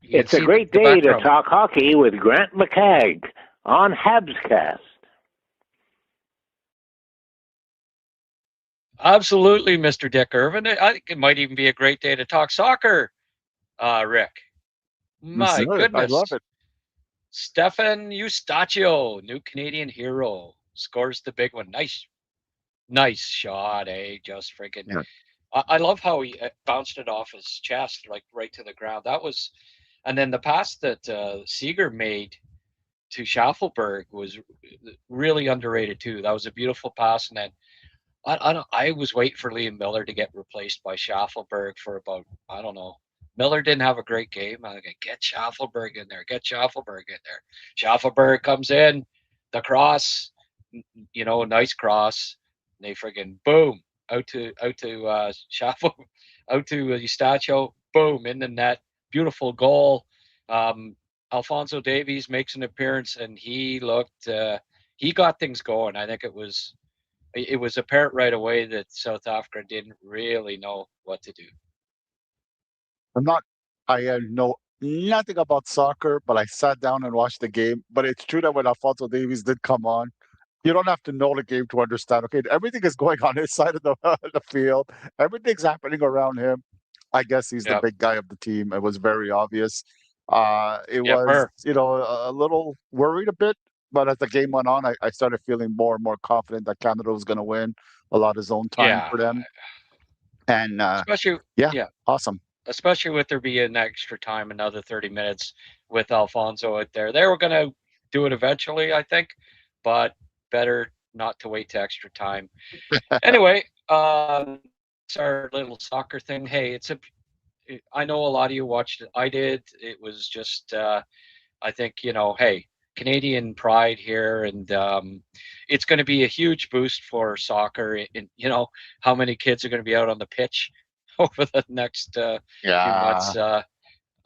You can It's a see great the day to background. talk hockey with Grant McCagg on HabsCast. Absolutely, Mr. Dick Irvin. I think it might even be a great day to talk soccer, Rick. Let's My do it. I love goodness. it. Stefan Eustachio, new Canadian hero, scores the big one. Nice shot, eh? Just freaking. Yeah. I love how he bounced it off his chest, like right to the ground. That was, and then the pass that Seager made to Schaffelberg was really underrated too. That was a beautiful pass, and then I was waiting for Liam Miller to get replaced by Schaffelberg for about, I don't know. Miller didn't have a great game. I like, get Schaffelberg in there. Get Schaffelberg in there. Schaffelberg comes in, the cross, nice cross. And they friggin' boom out to Schaffel, out to Eustachio, boom in the net. Beautiful goal. Um, Alfonso Davies makes an appearance, and he got things going. I think it was apparent right away that South Africa didn't really know what to do. I'm not, I know nothing about soccer, but I sat down and watched the game. But it's true that when Alfonso Davies did come on, you don't have to know the game to understand. Okay, everything is going on his side of the the field. Everything's happening around him. I guess he's the Yeah, big guy of the team. It was very obvious. It yeah, was, a little worried a bit, but as the game went on, I started feeling more and more confident that Canada was going to win a lot of zone time yeah. for them. And Especially, yeah, yeah, awesome. especially with there being extra time, another 30 minutes with Alfonso out there. They were going to do it eventually, I think, but better not to wait to extra time. Anyway, that's our little soccer thing. Hey, I know a lot of you watched it. I did. It was just, I think, hey, Canadian pride here, and it's going to be a huge boost for soccer. And how many kids are going to be out on the pitch over the next few Yeah.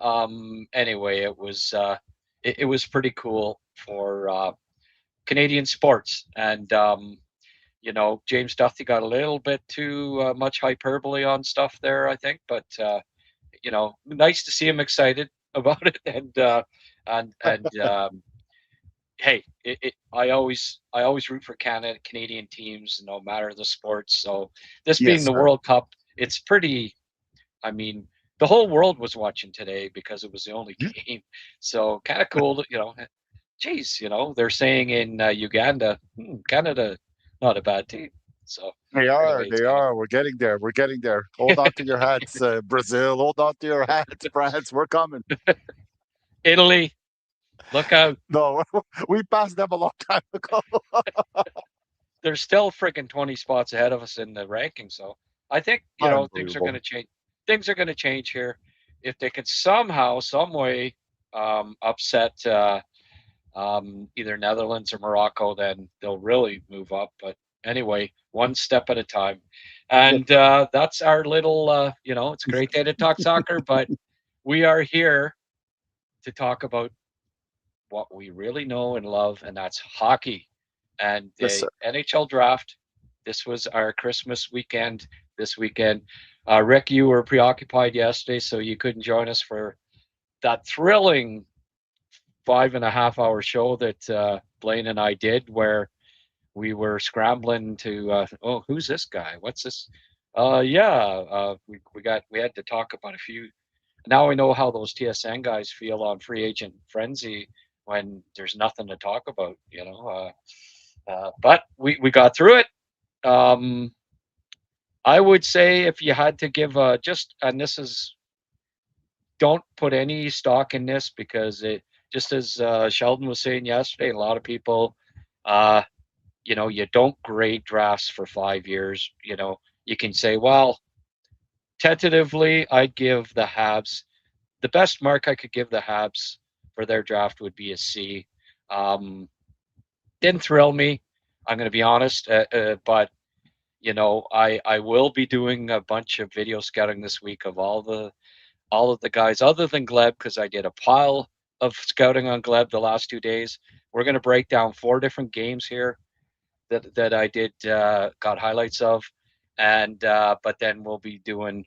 months. Anyway, it was pretty cool for Canadian sports, and James Duthie got a little bit too much hyperbole on stuff there, I think, but nice to see him excited about it, and hey, I always root for Canadian teams, no matter the sports. So this being Yes, the sir. World Cup, it's pretty. I mean, the whole world was watching today because it was the only Yeah. game. So kind of cool, geez, they're saying in Uganda, Canada, not a bad team. So They are. anyway, it's They kind of are. We're getting there. We're getting there. Hold on to your hats, Brazil. Hold on to your hats, France. We're coming. Italy, look out. No, we passed them a long time ago. They're still freaking 20 spots ahead of us in the ranking. So I think, things are going Unbelievable. to change. Things are going to change here. If they can somehow, some way upset either Netherlands or Morocco, then they'll really move up. But anyway, one step at a time. And that's our little, it's a great day to talk soccer, but we are here to talk about what we really know and love, and that's hockey and Yes, the sir. NHL draft. This was our Christmas weekend this weekend. Rick, you were preoccupied yesterday, so you couldn't join us for that thrilling 5.5 hour show that Blaine and I did, where we were scrambling to, oh, who's this guy? What's this? Yeah, we had to talk about a few. Now I know how those TSN guys feel on free agent frenzy when there's nothing to talk about. But we got through it. Um, I would say if you had to give just, and this is, don't put any stock in this because it, just as Sheldon was saying yesterday, a lot of people, uh, you don't grade drafts for 5 years. You can say, well, tentatively, I'd give the Habs the best mark I could give the Habs for their draft would be a C. Um, didn't thrill me. I'm going to be honest, but I will be doing a bunch of video scouting this week of all of the guys other than Gleb because I did a pile of scouting on Gleb the last 2 days. We're going to break down 4 different games here that I did got highlights of, and but then we'll be doing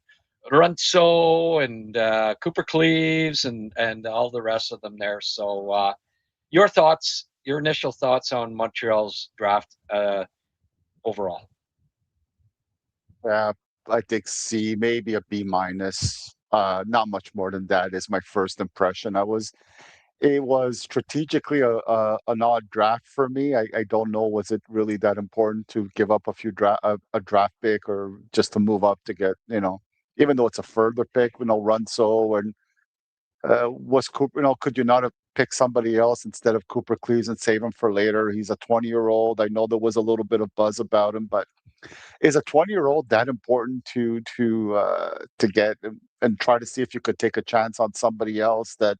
Runso and Cooper Cleaves and all the rest of them there. So your thoughts, your initial thoughts on Montreal's draft overall? Yeah, I think C, maybe a B minus. Not much more than that is my first impression. It was strategically an odd draft for me. I don't know, was it really that important to give up a draft pick or just to move up to get, even though it's a further pick, Runso and was Cooper, could you not have picked somebody else instead of Cooper Cleves and save him for later? He's a 20-year-old. I know there was a little bit of buzz about him, but is a 20-year-old that important to get and try to see if you could take a chance on somebody else that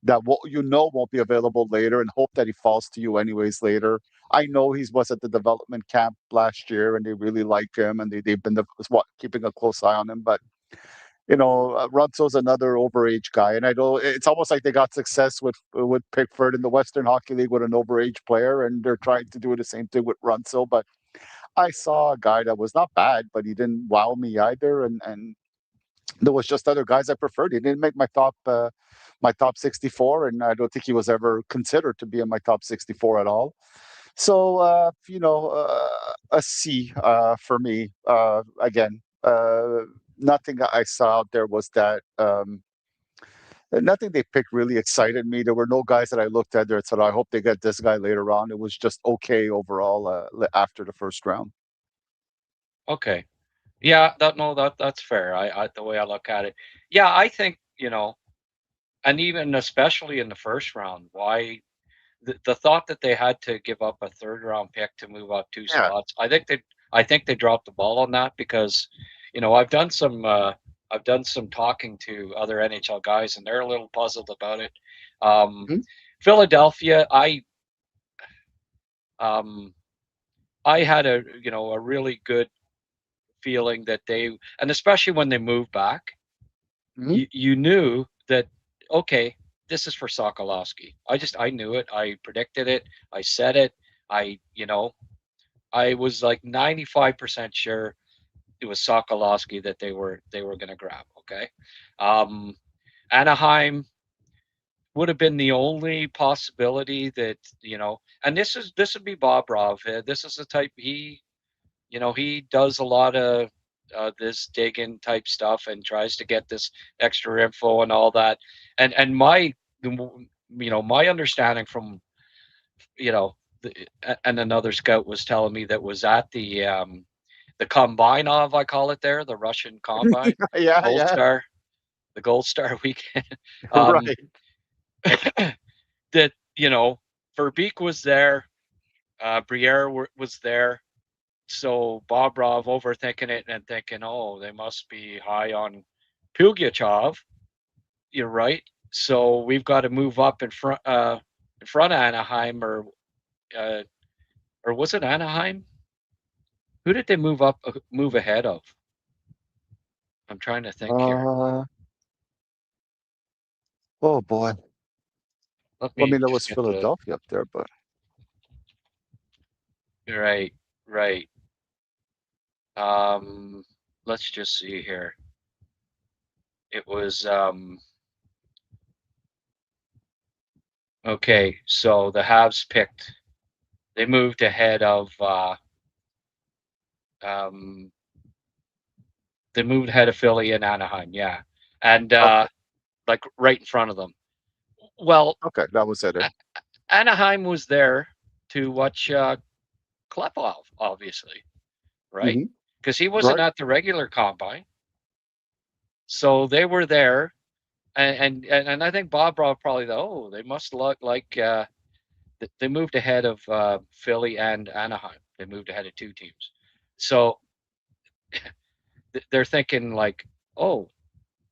won't be available later and hope that he falls to you anyways later? I know he was at the development camp last year and they really like him and they've been keeping a close eye on him, but Runsel's another overage guy, and I know it's almost like they got success with Pickford in the Western Hockey League with an overage player, and they're trying to do the same thing with Runsell. But I saw a guy that was not bad, but he didn't wow me either, and there was just other guys I preferred. He didn't make my top 64, and I don't think he was ever considered to be in my top 64 at all. So a C for me. Again, nothing I saw out there was that. Nothing they picked really excited me. There were no guys that I looked at there and said, "I hope they get this guy later on." It was just okay overall after the first round. Okay. Yeah, that's fair. I the way I look at it. Yeah, I think, and even especially in the first round, why the thought that they had to give up a third round pick to move up two Yeah. spots, I think they dropped the ball on that because, I've done some talking to other NHL guys and they're a little puzzled about it. Um, Mhm. Philadelphia, um, I had a really good feeling that and especially when they moved back, Mhm. you knew that, okay, this is for Sokolowski. I knew it. I predicted it. I said it. I was like 95% sure it was Sokolowski that they were going to grab. Okay, um, Anaheim would have been the only possibility that, and this would be Bob Rov. This is the type he does a lot of this digging type stuff and tries to get this extra info and all that. And my understanding from you know the, and another scout was telling me that was at the combine of, I call it there, the Russian combine, Yeah, Gold yeah, Star, the Gold Star weekend. um, right. that Verbeek was there, Briere was there. So Bob Rov overthinking it and thinking, oh, they must be high on Pugachyov. You're right. So we've got to move up in front of Anaheim, uh, or was it Anaheim? Who did they move ahead of? I'm trying to think here. Uh, oh boy. Let Well, I me mean, there just was get the Philadelphia up there, but right, right. Um, let's just see here. It was okay. So the Habs picked. They moved ahead of um, they moved ahead of Philly and Anaheim, yeah, and okay, like right in front of them. Well, okay, that was it. A- Anaheim was there to watch Klepov, obviously, right? Hmm. Because he wasn't Right. at the regular combine, so they were there, and I think Bob Rob probably thought, oh, they must look like they moved ahead of Philly and Anaheim. They moved ahead of two teams, so they're thinking like, oh,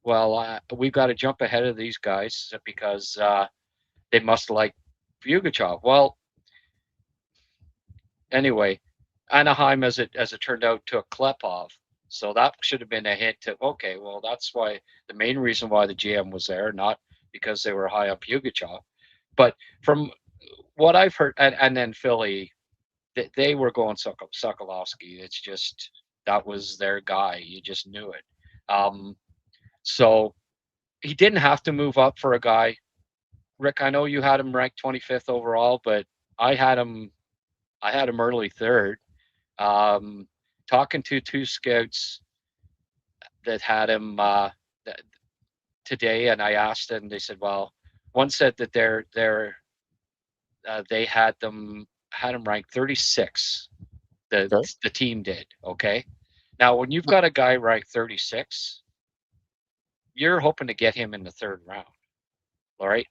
well, we've got to jump ahead of these guys because they must like Pugachyov. Well, anyway, Anaheim, as it turned out, took Klepov, so that should have been a hint to, okay, well, that's why the main reason why the GM was there, not because they were high on Pugachyov, but from what I've heard, and then Philly, they were going Sokolowski. It's just that was their guy. You just knew it. So he didn't have to move up for a guy. Rick, I know you had him ranked 25th overall, but I had him I had him early third. Um, Talking to two scouts that had him today, and I asked them, they said, well, one said that they had him ranked 36. The Okay. the team did. Okay. Now, when you've got a guy ranked 36, you're hoping to get him in the third round. All right.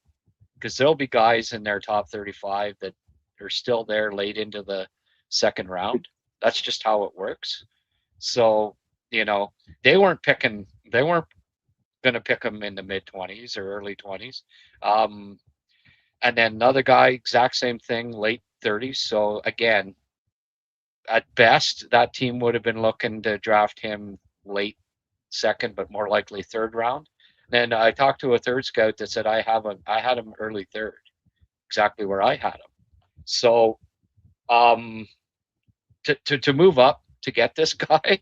Because there'll be guys in their top 35 that are still there late into the second round. That's just how it works. So, you know, they weren't going to pick him in the mid 20s or early 20s. Um, and then another guy, exact same thing, late 30s. So, again, at best, that team would have been looking to draft him late second, but more likely third round. Then I talked to a third scout that said I had him early third, exactly where I had him. So um, to move up to get this guy,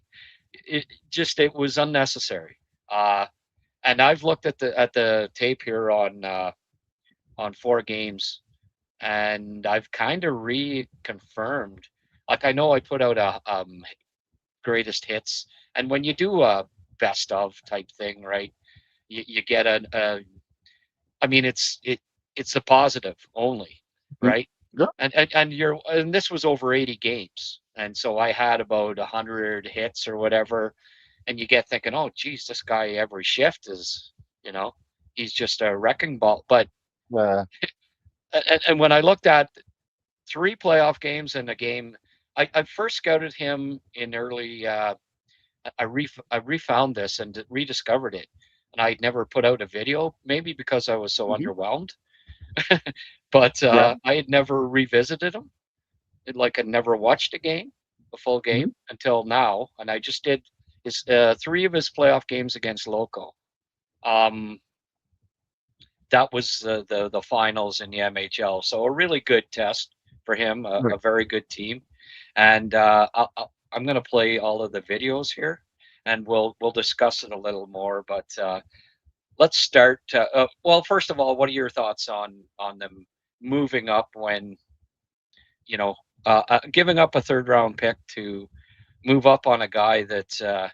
it was unnecessary. And I've looked at the tape here on 4 games, and I've kind of reconfirmed. Like I know I put out a greatest hits, and when you do a best of type thing, right? You get I mean, it's a positive only, Mm, right? yeah. And this was over 80 games, and so I had about 100 hits or whatever, and you get thinking, oh, geez, this guy every shift is, you know, he's just a wrecking ball. But Uh, and when I looked at 3 playoff games in a game, I first scouted him in early. I refound this and rediscovered it, and I'd never put out a video, maybe because I was so mhm. underwhelmed. But Yeah. I had never revisited him. Like I never watched a full Mhm. game until now, and I just did his 3 of his playoff games against Loco. Um, that was the finals in the MHL, so a really good test for him, Right. a very good team, and I'm going to play all of the videos here, and we'll discuss it a little more. But let's start. Well, first of all, what are your thoughts on them moving up when you know giving up a third round pick to move up on a guy that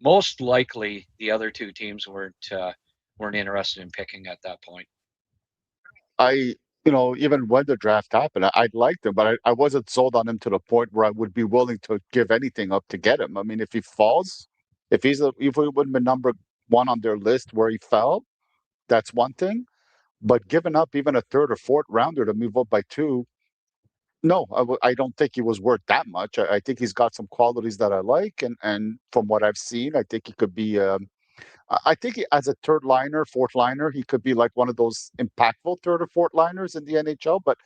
most likely the other two teams weren't interested in picking at that point. I, even when the draft happened, I liked him, but I wasn't sold on him to the point where I would be willing to give anything up to get him. I mean, if he falls, if he would have been number one on their list where he fell, that's one thing. But giving up even a third or fourth rounder to move up by two, no, I don't think he was worth that much. I think he's got some qualities that I like, and from what I've seen, I think he could be. I think as a third liner, fourth liner, he could be like one of those impactful third or fourth liners in the NHL. But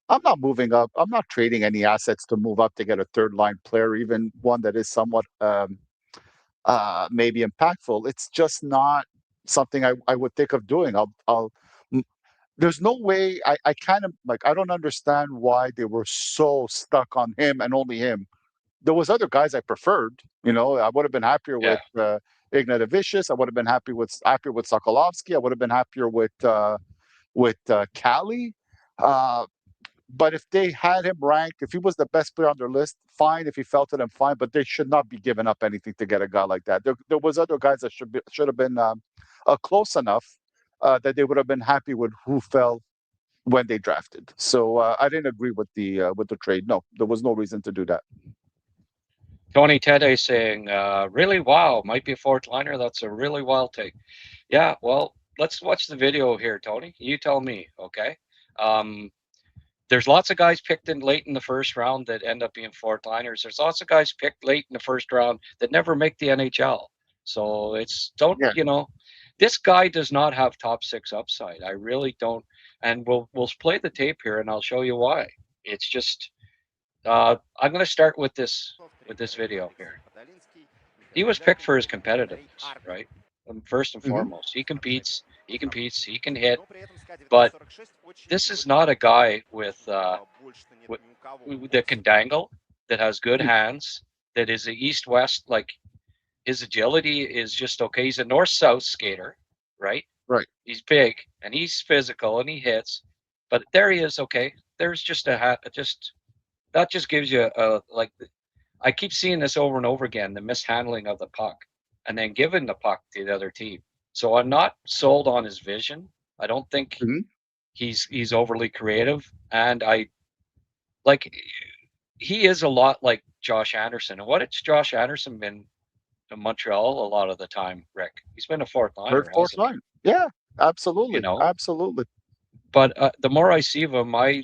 I'm not moving up. I'm not trading any assets to move up to get a third line player, even one that is somewhat maybe impactful. It's just not something I would think of doing. m- there's no way I kind of like I don't understand why they were so stuck on him and only him. There was other guys I preferred. I would have been happier Yeah, with Ignatavicius. I would have been happier with Sokolovsky. I would have been happier with Cali. Uh, but if they had him ranked, if he was the best player on their list, fine. If he felt it, I'm fine. But they should not be giving up anything to get a guy like that. There was other guys that should have been close enough that they would have been happy with who fell when they drafted. So I didn't agree with the trade. No, there was no reason to do that. Tony Tede saying, "Really, wow, might be a fourth liner. That's a really wild take." Yeah, well, let's watch the video here, Tony. You tell me, okay? Um, there's lots of guys picked in late in the first round that end up being fourth liners. There's lots of guys picked late in the first round that never make the NHL. So it's don't Yeah. this guy does not have top six upside. I really don't. And we'll play the tape here, and I'll show you why. It's just I'm going to start with this video here. He was picked for his competitiveness, right? First and Hmm. foremost, he can hit, but this is not a guy with that can dangle, that has good hands, that is a east-west, like His agility is just okay. He's a north-south skater, right? Right. He's big and he's physical and he hits, but there he is. Okay, there's just just that just gives you a like. I keep seeing this over and over again: the mishandling of the puck, and then giving the puck to the other team. So I'm not sold on his vision. I don't think Mhm. he's overly creative, and I like he is a lot like Josh Anderson. And what has Josh Anderson been in Montreal a lot of the time, Rick? He's been a fourth Third, liner, fourth hasn't he? line. Yeah, You absolutely, know, absolutely. but the more I see of him, I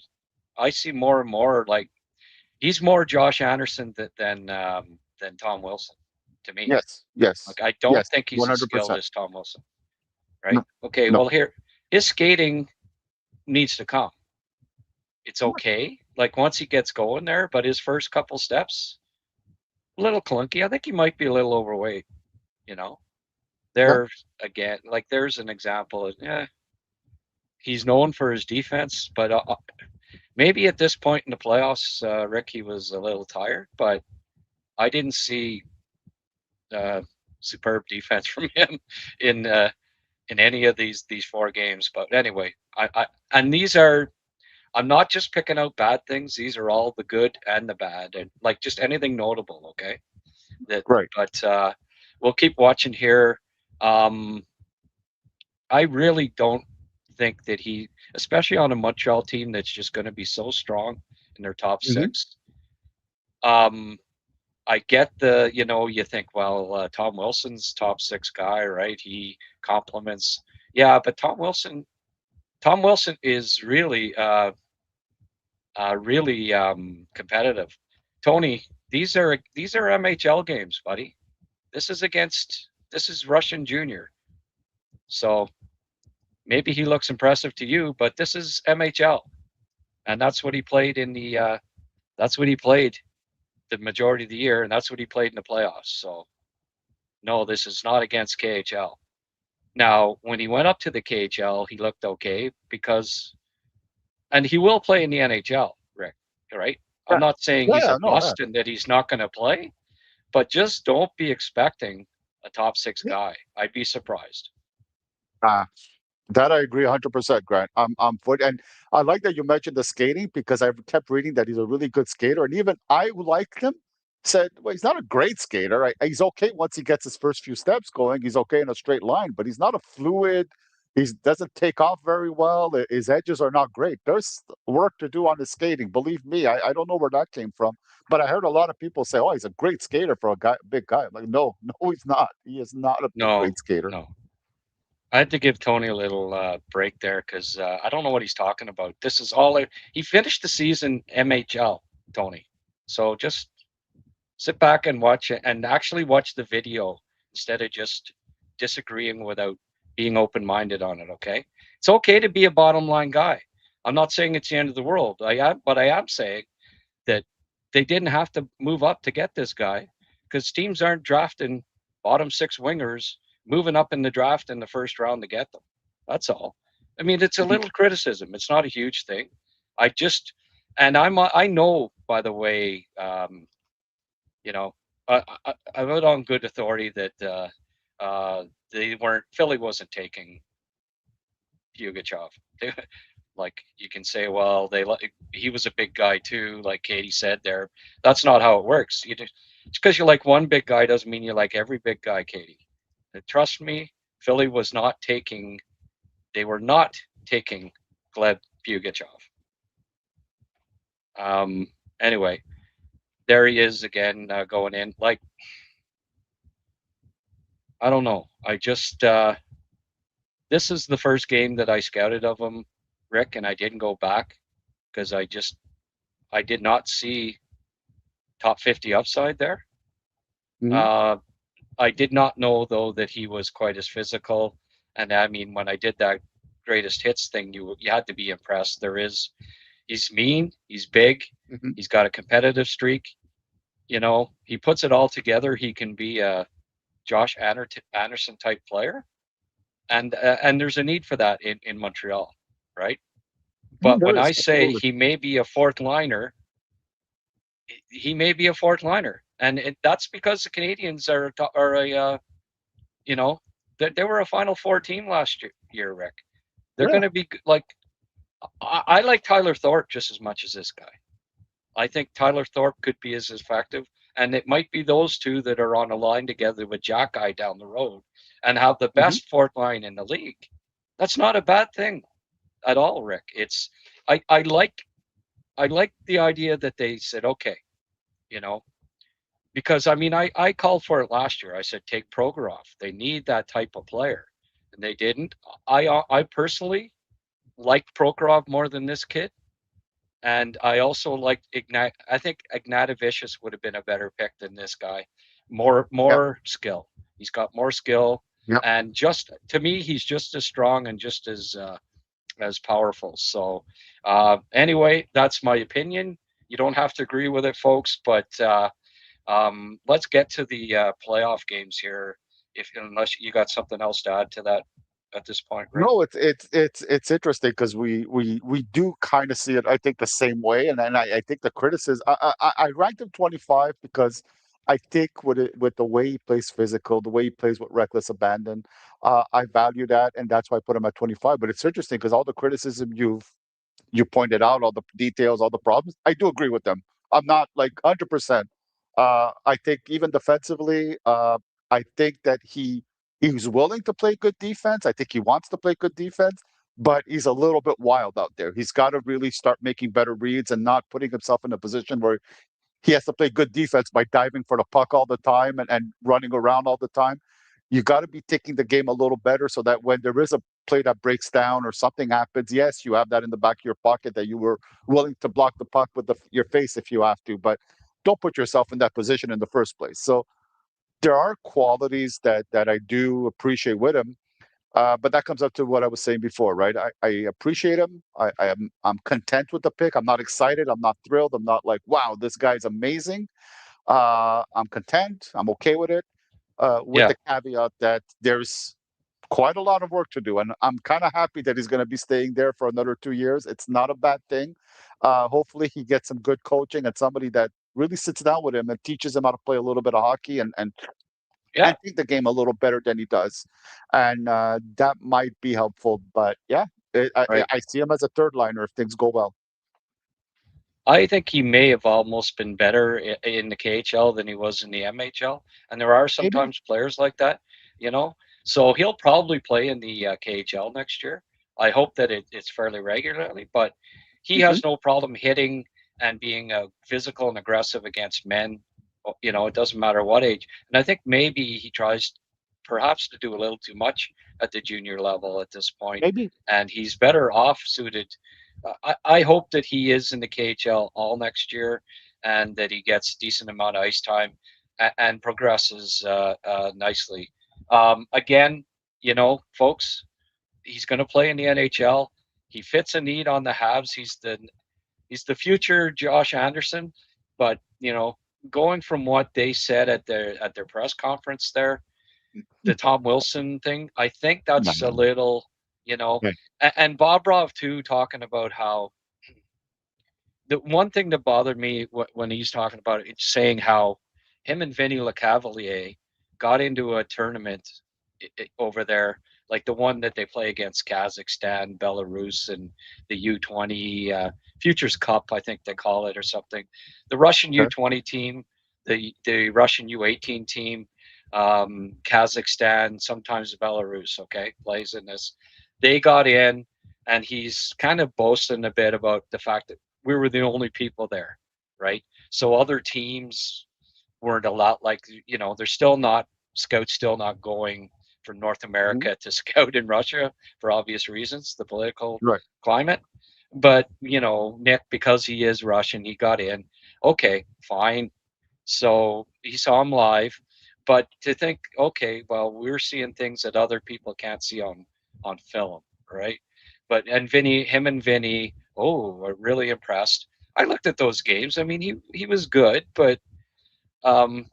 see more and more like he's more Josh Anderson than Tom Wilson to me. Yes, yes, Like I don't yes, think he's as skilled 100%. as Tom Wilson, right? No, Okay, no. well here his skating needs to come. It's okay, like once he gets going there, but his first couple steps a little clunky. I think he might be a little overweight. You know, Yeah, there again, like there's an example of yeah, he's known for his defense, but maybe at this point in the playoffs, Rick, he was a little tired, but I didn't see uh, superb defense from him in uh, in any of these four games. But anyway, I and these are I'm not just picking out bad things. These are all the good and the bad, and like just anything notable. Okay, that right. but we'll keep watching here. Um, I really don't think that he, especially on a Montreal team that's just going to be so strong in their top Mhm. six. Um, I get you think, well, Tom Wilson's top six guy, right? He complements, yeah, but Tom Wilson is really competitive. Tony, these are MHL games, buddy. This is Russian Junior, so maybe he looks impressive to you, but this is MHL, and that's what he played in the. That's what he played the majority of the year, and that's what he played in the playoffs. So no, this is not against KHL. Now, when he went up to the KHL, he looked okay because, and he will play in the NHL, Rick, right? I'm Yeah, not saying yeah, he's a yeah, no, bust and that he's not going to play, but just don't be expecting a top six yeah. guy. I'd be surprised. Uh, that I agree 100%, Grant. I'm for, and I like that you mentioned the skating because I've kept reading that he's a really good skater, and even I who liked him said, well, he's not a great skater. Right? He's okay once he gets his first few steps going. He's okay in a straight line, but he's not a fluid. He doesn't take off very well. His edges are not great. There's work to do on his skating. Believe me, I don't know where that came from, but I heard a lot of people say, "Oh, he's a great skater for a guy, big guy." I'm like, no, no, he's not. He is not a No, great skater. no. I had to give Tony a little break there because I don't know what he's talking about. This is all he finished the season MHL, Tony. So just sit back and watch it and actually watch the video instead of just disagreeing without being open-minded on it. Okay, it's okay to be a bottom line guy. I'm not saying it's the end of the world. But I am saying that they didn't have to move up to get this guy because teams aren't drafting bottom six wingers, moving up in the draft in the first round to get them. That's all. I mean, it's a Mhm. little criticism. It's not a huge thing. I just, and I know, by the way, you know, I wrote on good authority that they weren't Philly wasn't taking Pugachyov. Like you can say, well, he was a big guy too, like Katie said there. That's not how it works. Just because you like one big guy doesn't mean you like every big guy, Katie. Trust me, Philly was not taking. They were not taking Gleb Pugachyov. Um. Anyway, there he is again going in. Like I don't know. I just this is the first game that I scouted of him, Rick, and I didn't go back because I did not see top 50 upside there. Mhm. Uh, I did not know though that he was quite as physical, and I mean when I did that greatest hits thing, you had to be impressed. He's mean, he's big, Mhm. he's got a competitive streak. You know, he puts it all together. He can be a Anderson type player, and there's a need for that in Montreal, right? But There when I is say absolutely. he may be a fourth liner, he may be a fourth liner. and that's because the Canadians are a you know they were a Final Four team last year, Rick. They're Yeah. going to be like I like Tyler Thorpe just as much as this guy. I think Tyler Thorpe could be as effective, and it might be those two that are on a line together with Jack Guy down the road and have the Hmm. best fourth line in the league. That's not a bad thing at all, Rick. It's I I like the idea that they said, okay, you know, because I mean I called for it last year. I said take Provorov. They need that type of player, and they didn't. I personally like Provorov more than this kid. And I also like Ignat. I think Ignatavicius would have been a better pick than this guy. Yep. More skill. He's got more skill, Yep. and just to me, he's just as strong and just as powerful. So anyway, that's my opinion. You don't have to agree with it, folks, but let's get to the playoff games here. If unless you got something else to add to that at this point, Rick. No, it's interesting because we do kind of see it, I think, the same way, and I think the criticism I ranked him 25 because I think with the way he plays physical, the way he plays with reckless abandon, I value that, and that's why I put him at 25. But it's interesting because all the criticism you pointed out, all the details, all the problems, I do agree with them. I'm not like 100%. I think even defensively, I think that he's willing to play good defense. I think he wants to play good defense, but he's a little bit wild out there. He's got to really start making better reads and not putting himself in a position where he has to play good defense by diving for the puck all the time and running around all the time. You got to be taking the game a little better so that when there is a play that breaks down or something happens, yes, you have that in the back of your pocket that you were willing to block the puck with your face if you have to, but don't put yourself in that position in the first place. So there are qualities that I do appreciate with him, but that comes up to what I was saying before, right? I appreciate him. I'm content with the pick. I'm not excited. I'm not thrilled. I'm not like, wow, this guy's amazing. I'm content. I'm okay with it. With Yeah, the caveat that there's quite a lot of work to do, and I'm kind of happy that he's going to be staying there for another 2 years. It's not a bad thing. Hopefully, he gets some good coaching and somebody that really sits down with him and teaches him how to play a little bit of hockey yeah, and think the game a little better than he does, and that might be helpful. But yeah, right. I see him as a third liner if things go well. I think he may have almost been better in the KHL than he was in the MHL, and there are Maybe. sometimes players like that, you know. So he'll probably play in the KHL next year. I hope that it's fairly regularly, but he Hmm. has no problem hitting and being physical and aggressive against men. You know, it doesn't matter what age. And I think maybe he tries perhaps to do a little too much at the junior level at this point, Maybe. and he's better off suited. I hope that he is in the KHL all next year and that he gets decent amount of ice time and progresses nicely. Again, you know, folks, he's going to play in the NHL. He fits a need on the Habs. He's the future Josh Anderson, but you know, going from what they said at their press conference there, the Tom Wilson thing, I think No, that's a no, no. little, you know, Okay. and Bobrov too, talking about how the one thing that bothered me when he's talking about it, it's saying how him and Vinny Lecavalier got into a tournament over there, like the one that they play against Kazakhstan, Belarus, and the U20 Futures Cup, I think they call it or something. The Russian Okay. U20 team, the Russian U18 team, Kazakhstan, sometimes Belarus. Okay, plays in this. They got in, and he's kind of boasting a bit about the fact that we were the only people there, right? So other teams weren't a lot like, you know, they're still not scouts still not going from North Mhm. America to scout in Russia for obvious reasons, the political Right. climate. But you know, Nick, because he is Russian, he got in. Okay, fine. So he saw him live, but to think, okay, well, we're seeing things that other people can't see on film, right? But and Vinny, him and Vinny, oh, were really impressed. I looked at those games. I mean, he was good, but um,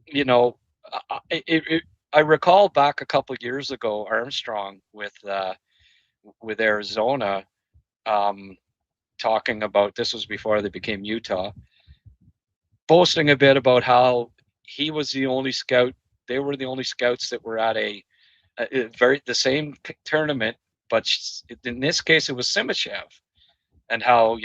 you know, I recall back a couple years ago, Armstrong with Arizona, um, talking about this was before they became Utah. boasting a bit about how he was the only scout. They were the only scouts that were at a very the same tournament, but in this case it was Simashev, and how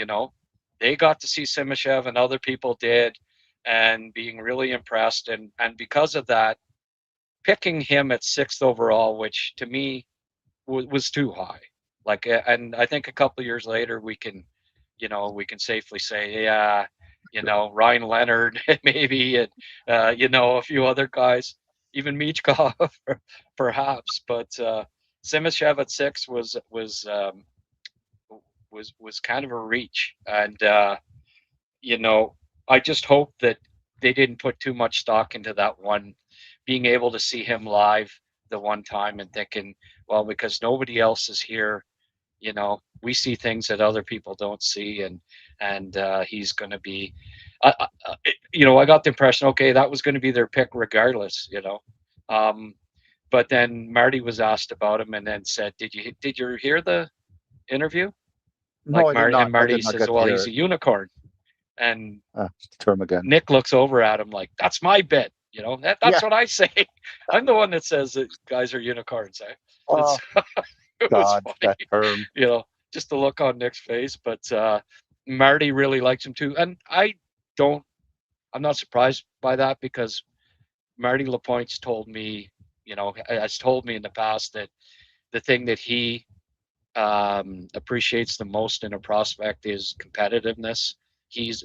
they got to see Simashev and other people did, and being really impressed, and because of that, picking him at 6th overall, which to me was too high. Like, and I think a couple of years later we can safely say, yeah, Ryan Leonard maybe, and a few other guys, even Michkov perhaps, but Simashev at 6 was kind of a reach, and I just hope that they didn't put too much stock into that one, being able to see him live the one time and thinking, well, because nobody else is here, we see things that other people don't see, and he's going to be, I got the impression, okay, that was going to be their pick regardless, but then Marty was asked about him and then said, did you hear the interview? No, Like I did Marty, not. and I Marty did not says, get to well, hear he's it. a unicorn. And Term again. Nick looks over at him like, that's my bit. That's Yeah. what I say. I'm the one that says that guys are unicorns. Oh, It was God, funny, that term. just the look on Nick's face. But Marty really likes him too. And I'm not surprised by that, because Marty Lapointe's told me, has told me in the past that the thing that he appreciates the most in a prospect is competitiveness.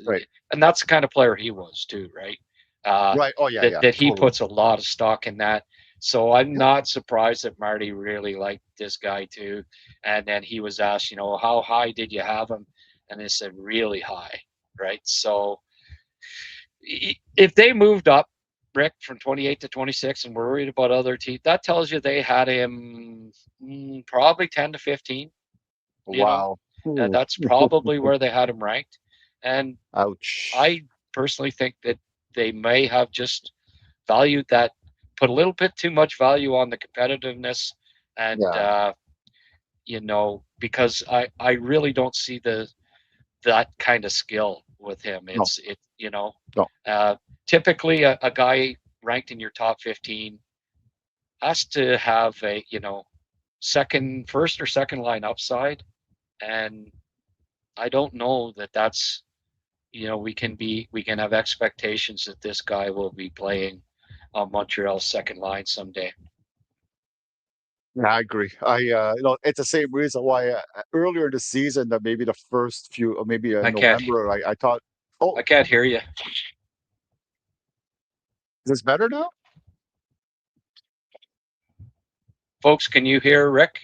Right. And that's the kind of player he was too, right? Right. Oh, yeah, yeah. That he Totally. puts a lot of stock in that. So I'm Yeah. not surprised that Marty really liked this guy too. And then he was asked, how high did you have him? And they said really high, right? So if they moved up, Rick, from 28 to 26 and were worried about other teams, that tells you they had him probably 10 to 15. Wow. Ooh. That's probably where they had him ranked. And Ouch. I personally think that they may have just valued that, put a little bit too much value on the competitiveness, and Yeah. because I really don't see that kind of skill with him. No. No. Typically a guy ranked in your top 15 has to have a first or second line upside, and I don't know that that's we can have expectations that this guy will be playing on Montreal's second line someday. Yeah, I agree. It's the same reason why earlier in the season, that maybe the first few, or maybe I can't November, I thought, oh, I can't hear you. is this better now? Folks, can you hear Rick?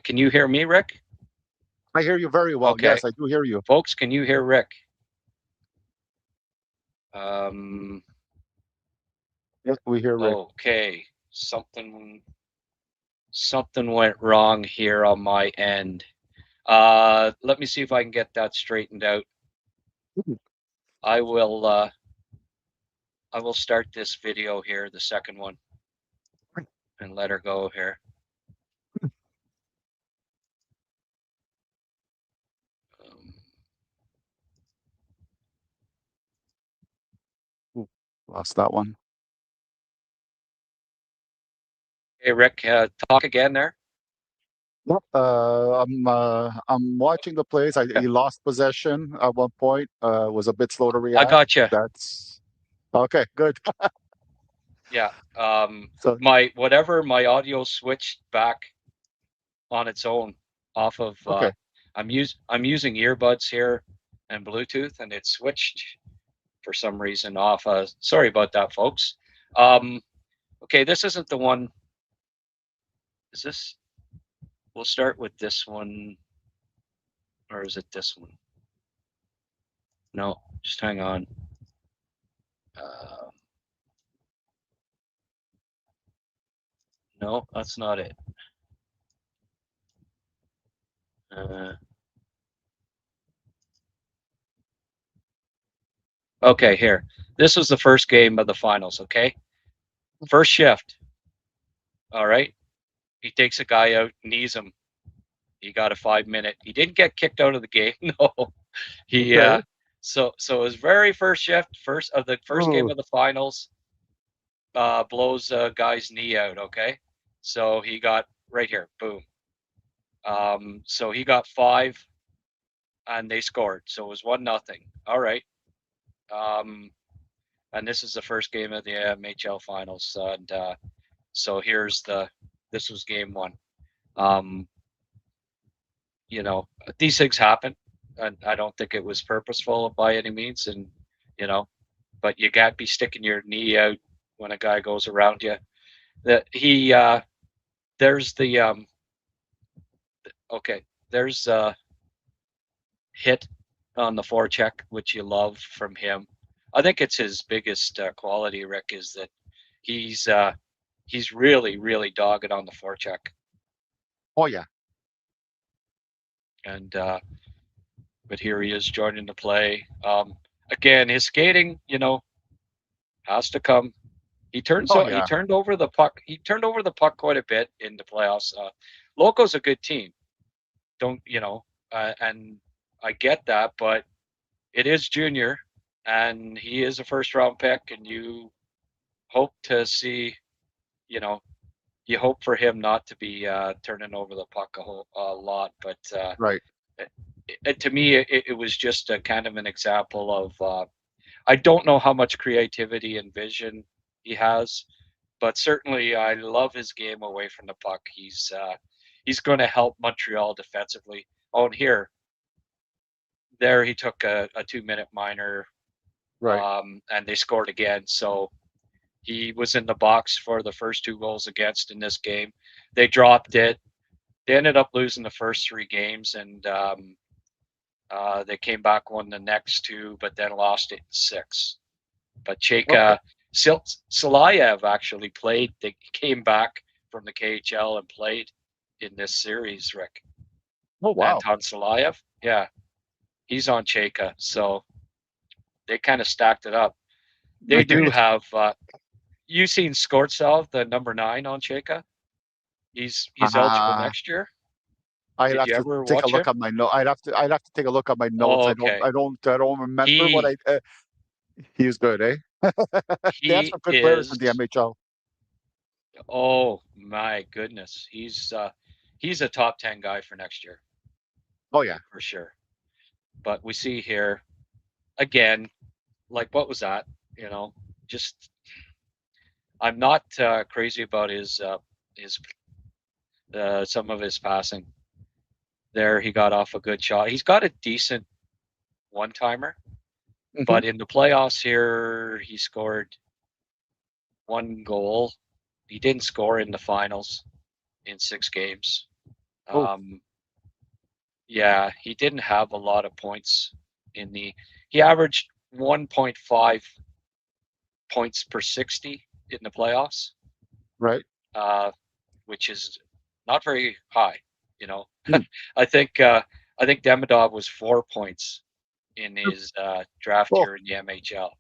Can you hear me, Rick? I hear you very well. Okay. Yes, I do hear you. Folks, can you hear Rick? Yes, we hear Rick. Okay. Something went wrong here on my end. Let me see if I can get that straightened out. I will start this video here, the second one, and let her go here. Lost that one. Hey, Rick, talk again there. Yep. I'm watching the plays. He lost possession at one point. Was a bit slow to react. I got you. That's okay. Good. Yeah. So my audio switched back on its own off of. okay. I'm using earbuds here and Bluetooth, and it switched for some reason off. Sorry about that, folks. Okay, this isn't the one. Is this? We'll start with this one, or is it this one? No, just hang on. No, that's not it. Okay, here. This was the first game of the finals, okay? First shift. All right. He takes a guy out, knees him. He got a 5-minute. He didn't get kicked out of the game. No, he Okay. so his very first shift, the first game Ooh. of the finals, blows a guy's knee out. Okay, so he got right here, boom. So he got 5, and they scored. So it was 1-0. All right. Um, and this is the first game of the MHL finals, and so this was game 1. Um, these things happen, and I don't think it was purposeful by any means, and you know, but you can't be sticking your knee out when a guy goes around you. That he there's the okay, there's a hit on the forecheck, which you love from him. I think it's his biggest quality, Rick, is that he's uh, he's really, really dogged on the forecheck, Oh yeah. and but here he is joining the play. Again, his skating, has to come. Oh He yeah. turned over the puck. He turned over the puck quite a bit in the playoffs. Loco's a good team. Don't and I get that, but it is junior, and he is a first round pick, and you hope to see, you know, you hope for him not to be turning over the puck a lot. But Right. to me, it was just a kind of an example of I don't know how much creativity and vision he has, but certainly I love his game away from the puck. He's going to help Montreal defensively. Oh, and there he took a 2-minute minor, Right. and they scored again. So he was in the box for the first 2 goals against in this game. They dropped it. They ended up losing the first 3 games, and they came back, won the next 2, but then lost it in 6. But Okay. Cheka Salayev actually played. They came back from the KHL and played in this series, Rick. Oh wow. Anton Salayev. Yeah, he's on Cheka. So they kind of stacked it up. I They do did. have you seen Skortsov, the number 9 on Cheka? He's eligible Uh next year. I'd Did have you to ever take a watch look him? at my note. I'd have to take a look at my notes. Oh, I don't okay. I don't I don't remember what He he was good, eh? They have he some good players in the is MHL. oh my goodness. He's a top 10 guy for next year Oh yeah. for sure. But we see here again, like what was that? You know, just I'm not crazy about his some of his passing. There, he got off a good shot. He's got a decent one timer, Hmm. but in the playoffs here, he scored 1 goal. He didn't score in the finals in 6 games. Oh, Um, yeah, he didn't have a lot of points in the. He averaged 1.5 points per 60 in the playoffs, right. uh, which is not very high. You know, Hmm. I think uh, I think Demidov was 4 points in his draft Oh, year in the MHL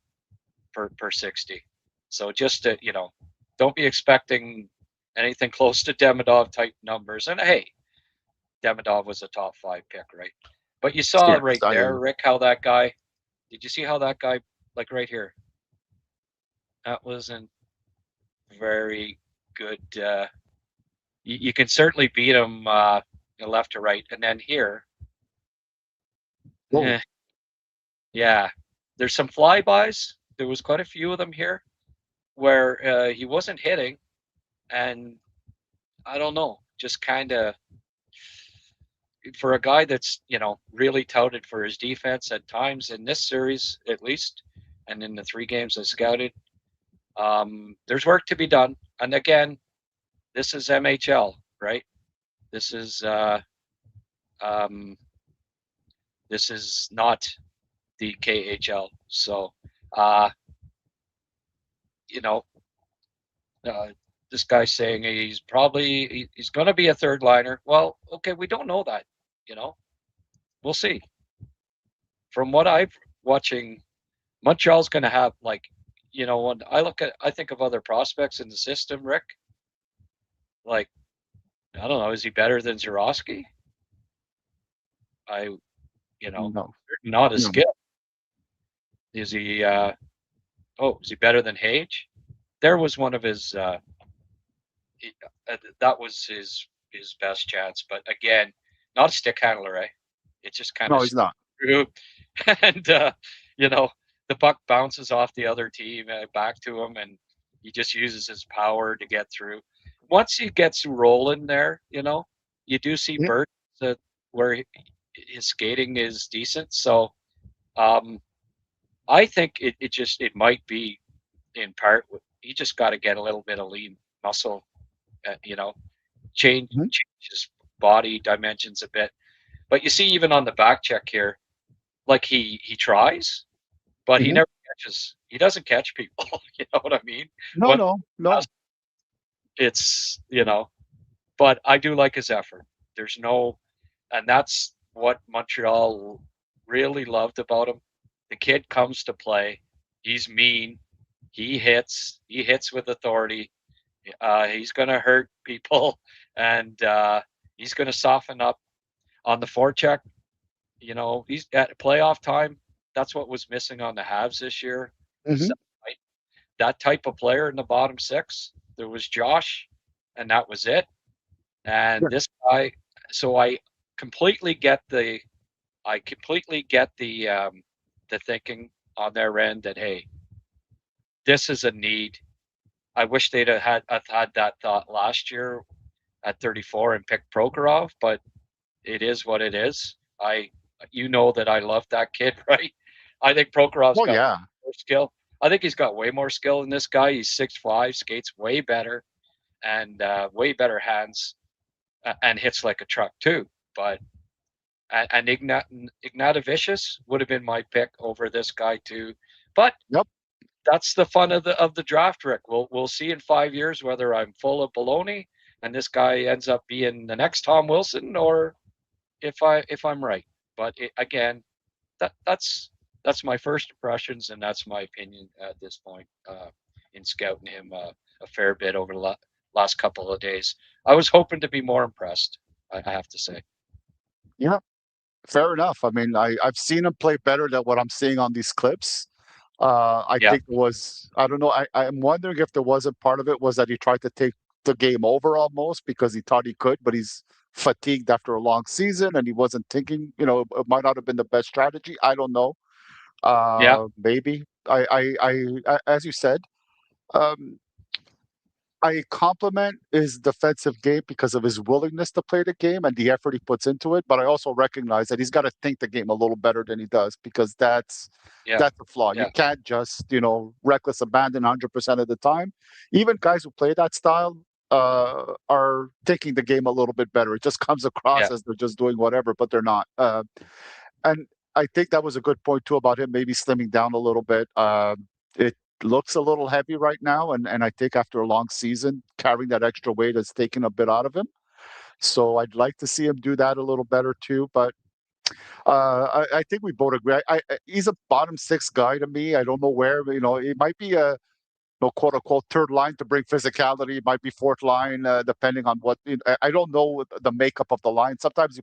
per 60. So just to don't be expecting anything close to Demidov type numbers. And hey, Demidov was a top 5 pick, right? But you saw yes, right I hear there, you. Rick, how that guy. Did you see how that guy, like right here? That wasn't very good. You can certainly beat him left to right, and then here, Oh, eh, yeah, there's some flybys. There was quite a few of them here where he wasn't hitting, and I don't know, just kind of for a guy that's really touted for his defense at times in this series at least, and in the 3 games I scouted, there's work to be done. And again, this is MHL, right? This is um, this is not the KHL. So, uh, you know, uh, this guy's saying he's going to be a third liner. Well, okay, we don't know that. You know, we'll see. From what I've watching, Montreal's going to have when I think of other prospects in the system, Rick. Like I don't know, is he better than Zurowski? I, you know, No, not as no. skilled. Is he? Is he better than Hage? There was one of his. That was his best chance, but again, not a stick handler. It just kind No, of he's not. through, and you know, the puck bounces off the other team back to him, and he just uses his power to get through. Once he gets rolling there, you do see Yeah. Bert where his skating is decent. So um, I think it might be in part he just got to get a little bit of lean muscle, you know, Mhm, change his body dimensions a bit. But you see, even on the back check here, like he tries, but he mhm. never catches. He doesn't catch people. You know what I mean? No, When no, no. it's but I do like his effort. There's no, and that's what Montreal really loved about him. The kid comes to play. He's mean. He hits. He hits with authority. He's going to hurt people, and he's going to soften up on the forecheck. He's at playoff time. That's what was missing on the Habs this year. Mhm. That type of player in the bottom six. There was Josh, and that was it. And Yeah. this guy, so completely get the, I completely get the thinking on their end that hey, this is a need. I wish they'd have had that thought last year at 34 and picked Prokhorov, but it is what it is. You know that I love that kid, right? I think Prokhorov's Oh got yeah. more skill. I think he's got way more skill than this guy. He's 6'5", skates way better, and way better hands, and hits like a truck too. But and Ignatavicius would have been my pick over this guy too. But Yep. that's the fun of the draft, Rick. We'll see in 5 years whether I'm full of baloney and this guy ends up being the next Tom Wilson, or if I'm right. But again, that's my first impressions, and that's my opinion at this point in scouting him a fair bit over the last couple of days. I was hoping to be more impressed. I have to say. Yeah. Fair enough. I mean, I've seen him play better than what I'm seeing on these clips. I Yeah, think it was, I don't know. I'm wondering if there wasn't part of it was that he tried to take the game over almost because he thought he could, but he's fatigued after a long season and he wasn't thinking, it might not have been the best strategy. I don't know. yeah. Maybe. As you said, um, I compliment his defensive game because of his willingness to play the game and the effort he puts into it. But I also recognize that he's got to think the game a little better than he does because Yeah, that's a flaw. You yeah, can't just reckless abandon 100% of the time. Even guys who play that style are taking the game a little bit better. It just comes across yeah, as they're just doing whatever, but they're not. And I think that was a good point too about him maybe slimming down a little bit. It looks a little heavy right now, and I think after a long season, carrying that extra weight has taken a bit out of him. So I'd like to see him do that a little better too. But I think we both agree. He's a bottom six guy to me. I don't know where, it might be a no quote unquote third line to bring physicality. It might be fourth line, depending on what. I don't know the makeup of the line. Sometimes you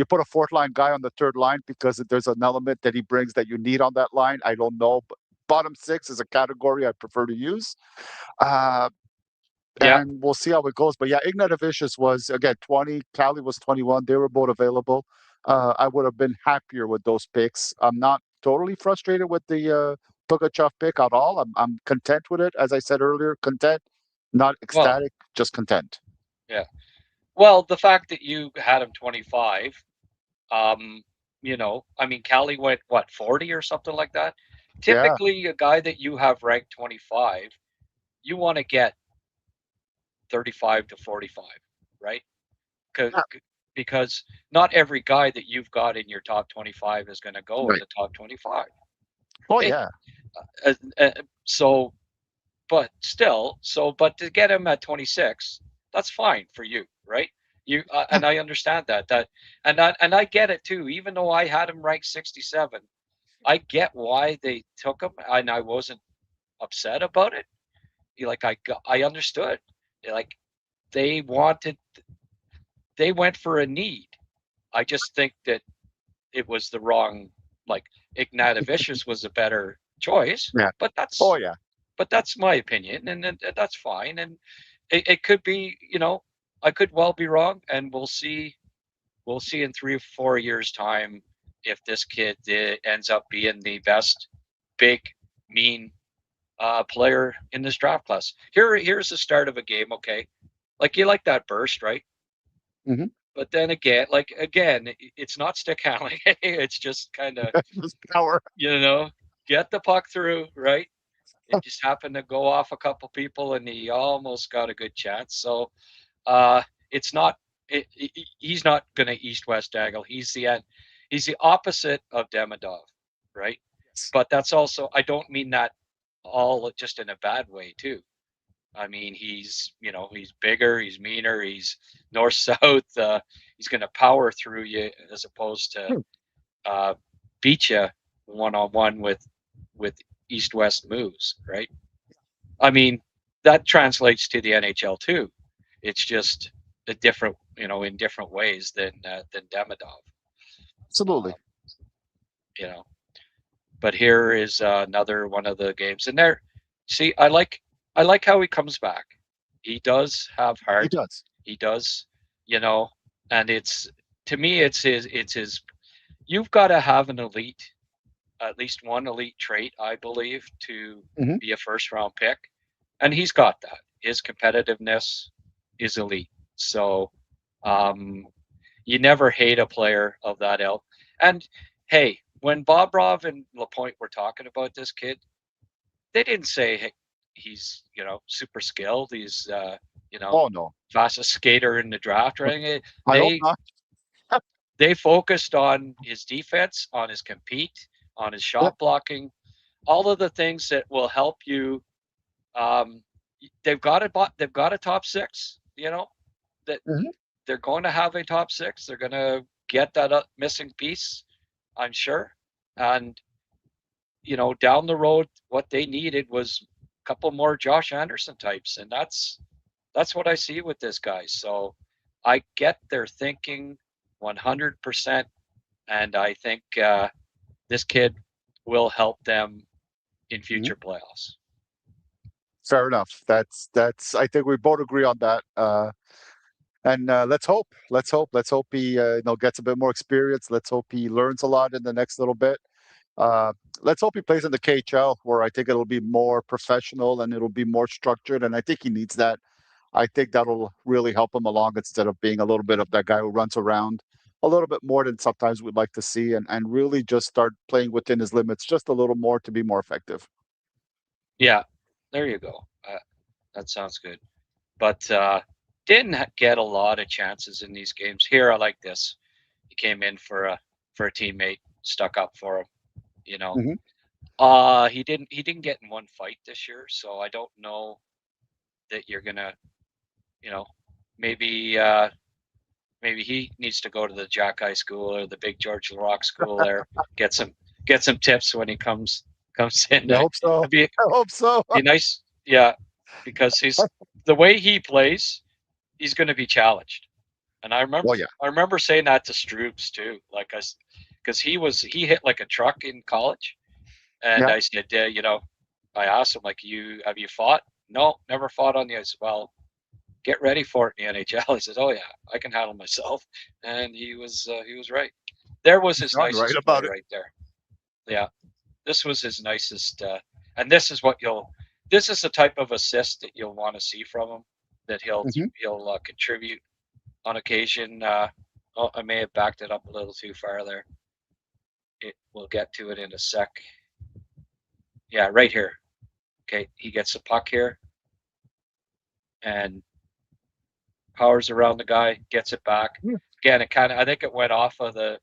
put a fourth line guy on the third line because there's an element that he brings that you need on that line. I don't know, but bottom six is a category I prefer to use. Uh, yeah. and we'll see how it goes. But yeah, Ignatavicius was again 20, Cali was 21. They were both available. I would have been happier with those picks. I'm not totally frustrated with the Pugachyov pick at all. I'm content with it. As I said earlier, content, not Well, ecstatic, just content. yeah. Well, the fact that you had him 25, um, I mean, Cali went what 40 or something like that. Yeah, Typically, a guy that you have ranked 25, you want to get 35 to 45, right? yeah, Because not every guy that you've got in your top 25 is going to go in right. the top 25. Oh Right? yeah, Uh, uh, so, but still, but to get him at 26, that's fine for you, right? yeah, And I understand and I get it too. Even though I had him ranked 67, I get why they took him, and I wasn't upset about it. I understood. Like they wanted, they went for a need. I just think that it was the wrong. Like Ignatavicius was a better choice, Yeah. but Oh that's yeah. my opinion, and that's fine. And it could be, I could well be wrong, and we'll see. We'll see in 3 or 4 years' time if this kid ends up being the best big mean player in this draft class. Here's the start of a game. Okay, like you like that burst, right? Hmm. But then again, it's not stick handling. It's just kind of, Just power. get the puck through, right? It just happened to go off a couple people, and he almost got a good chance. So uh, it's not. He's not going to east-west angle. He's the opposite of Demidov, right? Yes. But that's also, I don't mean that all just in a bad way too. I mean, he's bigger, he's meaner, he's north south. He's going to power through you as opposed to Hmm. uh, beat you one on one with east west moves, right? I mean, that translates to the NHL too. It's just a different, in different ways than Demidov. Absolutely. Uh, you know, but here is another one of the games, and there, see, I like how he comes back. He does have He heart. does. He does, you know, and to me, it's his. You've got to have an elite, at least one elite trait, I believe, to Hmm. be a first round pick. And he's got that. His competitiveness is elite. So um, you never hate a player of that ilk. And hey, when Bobrov and Lapointe were talking about this kid, they didn't say, hey, he's, super skilled. He's, Oh no. fastest skater in the draft or anything. I hope They not. they focused on his defense, on his compete, on his Yep. shot blocking, all of the things that will help you. Um, they've got a top six. That Hmm. they're going to have a top six. They're going to get that missing piece, I'm sure. And down the road, what they needed was a couple more Josh Anderson types, and that's what I see with this guy. So I get their thinking 100%, and I think this kid will help them in Hmm. future playoffs. Fair enough. That's. I think we both agree on that. And let's hope. Let's hope. Let's hope he gets a bit more experience. Let's hope he learns a lot in the next little bit. Uh, let's hope he plays in the KHL, where I think it'll be more professional and it'll be more structured. And I think he needs that. I think that'll really help him along instead of being a little bit of that guy who runs around a little bit more than sometimes we'd like to see, and really just start playing within his limits just a little more to be more effective. Yeah, there you go. That sounds good. But didn't get a lot of chances in these games. Here, I like this. He came in for a teammate, stuck up for him. You know, Hmm. he didn't get in one fight this year, so I don't know that you're gonna, you know, maybe maybe he needs to go to the Jack High School or the Big George Rock School there, get some get some tips when he comes in. I hope so. It'd I hope so. be nice, yeah, because the way he plays, he's going to be challenged. And Well, yeah, I remember saying that to Stroops too, like because he hit like a truck in college, and yeah, I said, I asked him like, have you fought? No, never fought on the ice. Well, get ready for it in the NHL. He says, oh yeah, I can handle myself, and he was right. There was his darn right nicest play about it. right there. Yeah, this was his nicest, and this is the type of assist that you'll want to see from him. That Hmm. he'll contribute on occasion. Oh, I may have backed it up a little too far there. We'll get to it in a sec. Yeah, right here. Okay, he gets the puck here and powers around the guy, gets it back. Again, I think it went off of their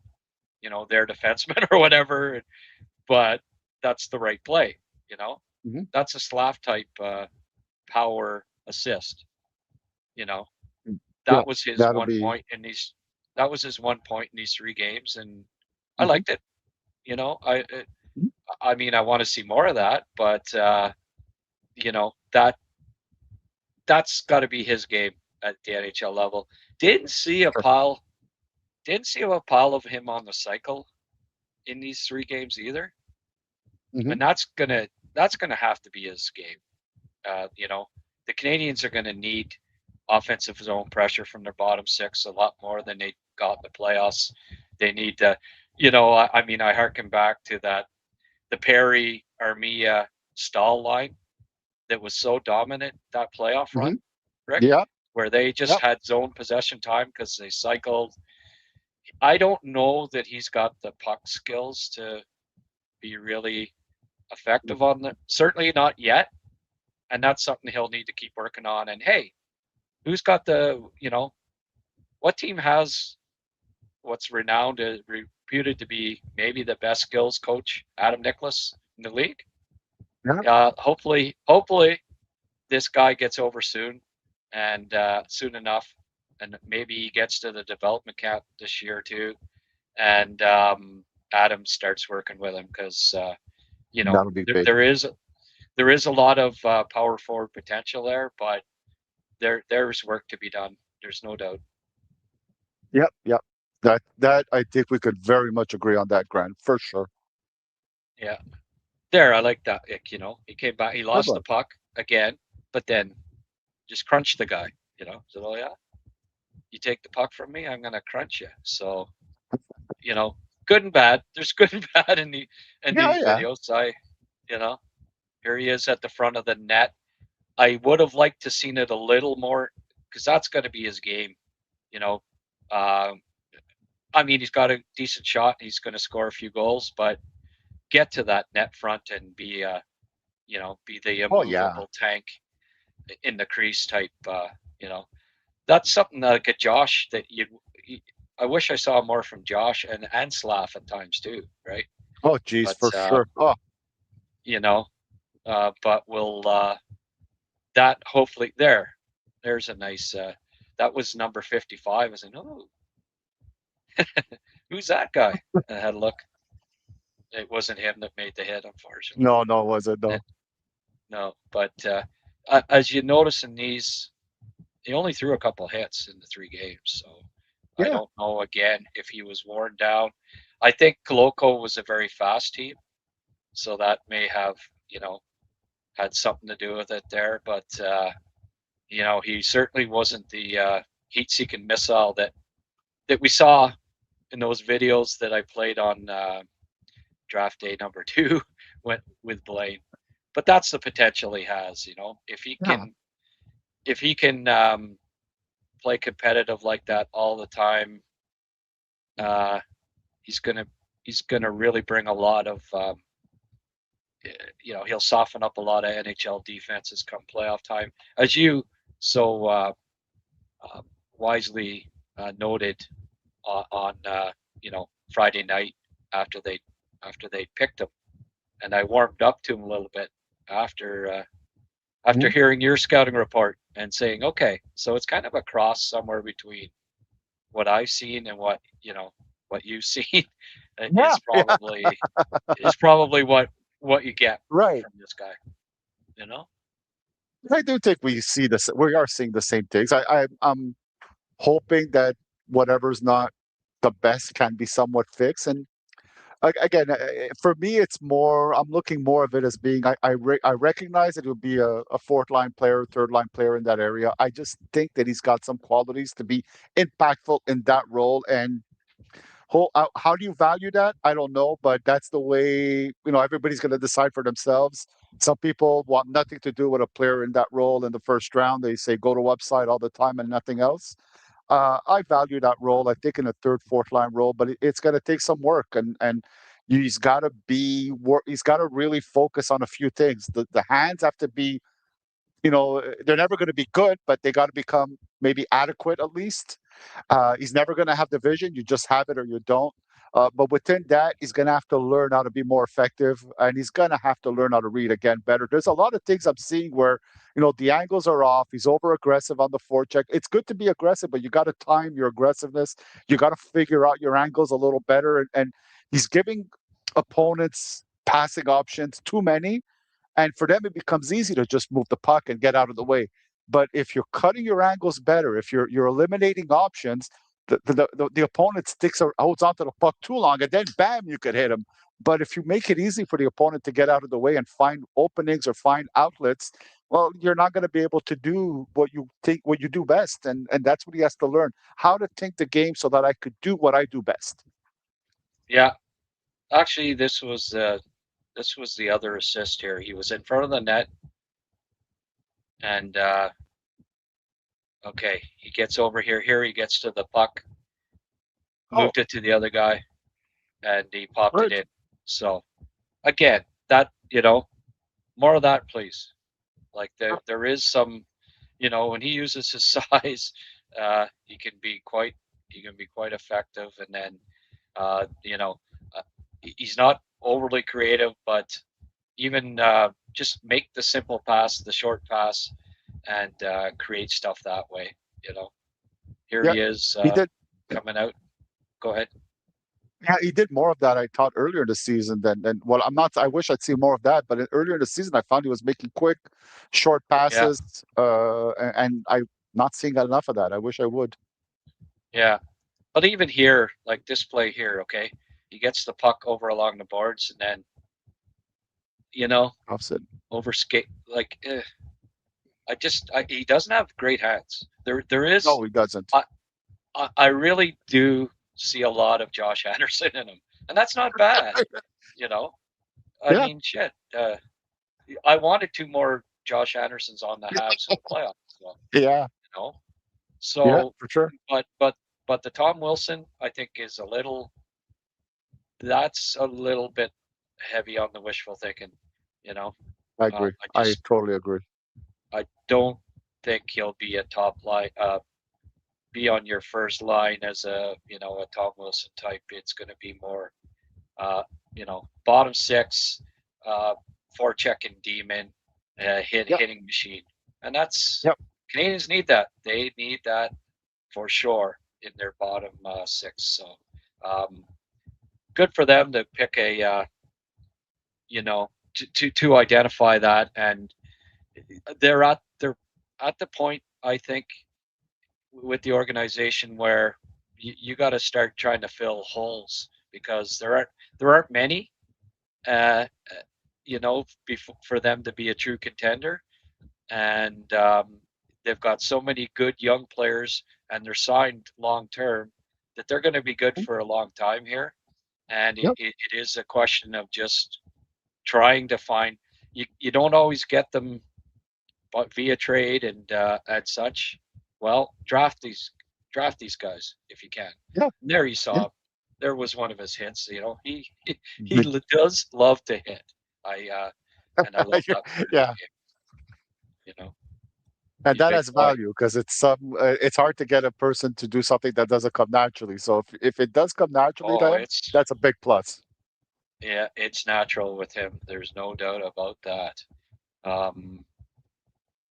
defenseman or whatever, but that's the right play. You know, Hmm. that's a Slav type power assist. You know, Yeah, that was his that'll one be. point in these. That was his one point in these 3 games, and I Mhm. liked it. You know, I mean, I want to see more of that, but you know that that's got to be his game at the NHL level. Didn't see a Sure. pile. didn't see a pile of him on the cycle in these 3 games either, Hmm. and that's gonna have to be his game. You know, the Canadians are gonna need offensive zone pressure from their bottom six a lot more than they got in the playoffs. They need to, I mean, I harken back to the Perry Armia Stahl line that was so dominant that playoff Hmm. run, Rick, Yeah. where they just Yep. had zone possession time because they cycled. I don't know that he's got the puck skills to be really effective on the, certainly not yet. And that's something he'll need to keep working on. And hey, who's got what team has what's renowned, reputed to be maybe the best skills coach, Adam Nicholas, in the league? Yeah. Hopefully, this guy gets over soon, and soon enough, and maybe he gets to the development camp this year too, and Adam starts working with him because That'll be there, big. there is a lot of power forward potential there, but there's work to be done. There's no doubt. Yep. Yep. That I think we could very much agree on that, Grant, for sure. Yeah, there, I like that. He came back, he Good lost the one. puck again, but then just crunched the guy. So oh yeah, you take the puck from me, I'm gonna crunch you. So you know, good and bad. There's good and bad in Yeah. these Yeah. videos. You know, here he is at the front of the net. I would have liked to seen it a little more because that's going to be his game. You know, um, I mean, he's got a decent shot. He's going to score a few goals, but get to that net front and be the Oh yeah. immovable tank in the crease type. You know, that's something like a Josh that I wish I saw more from Josh and Slav at times too, right? Oh geez, But for sure. Oh you know, but we'll that hopefully there's a nice that was number 55. I said, oh, who's that guy? And I had a look. It wasn't him that made the hit, unfortunately. no, no, was it Eh, no? No, but as you notice in these, he only threw a couple hits in the 3 games, so I Yeah. don't know again if he was worn down. I think Koloko was a very fast team, so that may have you know had something to do with it there. But he certainly wasn't the heat-seeking missile that we saw in those videos that I played on draft day number 2 went with Blaine. But that's the potential he has. If he Yeah. can, play competitive like that all the time, uh, he's gonna he's gonna really bring a lot of he'll soften up a lot of NHL defenses come playoff time, as you so uh, wisely noted on Friday night after they picked him, and I warmed up to him a little bit after after Mhm. hearing your scouting report and saying, okay, so it's kind of a cross somewhere between what I've seen and what you've seen Yeah. is Yeah. probably what you get Right. from this guy. You know? I do think we see this. We are seeing the same things. I'm hoping that whatever's not the best can be somewhat fixed. And again, for me, it's more. I'm looking more of it as being. I recognize that he'll be a fourth line player, third line player in that area. I just think that he's got some qualities to be impactful in that role. And how do you value that? I don't know, but that's the way everybody's going to decide for themselves. Some people want nothing to do with a player in that role in the first round. They say go to upside all the time and nothing else. I value that role. I think in a third, fourth line role, but it's going to take some work, and he's got to be work. He's got to really focus on a few things. The hands have to be, they're never going to be good, but they got to become maybe adequate at least. He's never going to have the vision. You just have it or you don't. But within that, he's going to have to learn how to be more effective, and he's going to have to learn how to read again better. There's a lot of things I'm seeing where the angles are off. He's over aggressive on the forecheck. It's good to be aggressive, but you got to time your aggressiveness. You got to figure out your angles a little better, and he's giving opponents passing options too many, and for them, it becomes easy to just move the puck and get out of the way. But if you're cutting your angles better, if you're eliminating options, the opponent holds onto the puck too long, and then bam, you could hit him. But if you make it easy for the opponent to get out of the way and find openings or find outlets, well, you're not going to be able to do what you do best, and that's what he has to learn, how to think the game so that I could do what I do best. Yeah, actually, this was the other assist here. He was in front of the net, and okay, he gets over here. Here he gets to the puck, Oh, moved it to the other guy, and he popped it good. in. So again, that more of that, please. Like there is some, when he uses his size, he can be quite effective. And then, he's not overly creative, but even just make the simple pass, the short pass, and create stuff that way. Here Yeah, he is he did. coming out. Go ahead. Yeah, he did more of that, I thought, earlier in the season than well, I'm not. I wish I'd seen more of that, but earlier in the season, I found he was making quick, short Yeah, passes, and I'm not seeing enough of that. I wish I would. yeah. But even here, like this play here, okay, he gets the puck over along the boards, and then you know Offset. over skate. Like he doesn't have great hands. There is. No, he doesn't. I really do see a lot of Josh Anderson in him, and that's not bad. You know, I Yeah, mean, shit. I wanted two more Josh Andersons on the Habs in the playoffs. So, yeah, you know, yeah, so for sure. but the Tom Wilson, I think, is that's a little bit heavy on the wishful thinking. You know, I agree. I I just totally agree. I don't think he'll be a top line. Be on your first line as a Tom Wilson type. It's going to be more bottom six, uh, forechecking demon, Yep, hitting machine, and that's yep. Canadians need that. They need that for sure in their bottom six. So um, good for them to pick a to identify that, and they're at the point, I think, with the organization where you got to start trying to fill holes, because there aren't many, uh, for them to be a true contender, and they've got so many good young players, and they're signed long term, that they're going to be good for a long time here, and it, Yep. it, it is a question of just trying to find. You don't always get them, but via trade and such. Well, draft these guys if you can. Yeah, And there you yeah. saw, there was one of his hits. He does love to hit. I love that part of the Yeah, game. You know, and he's a that big has boy. value because it's hard to get a person to do something that doesn't come naturally. So if it does come naturally to Oh, him, that's a big plus. it's natural with him. There's no doubt about that. Um,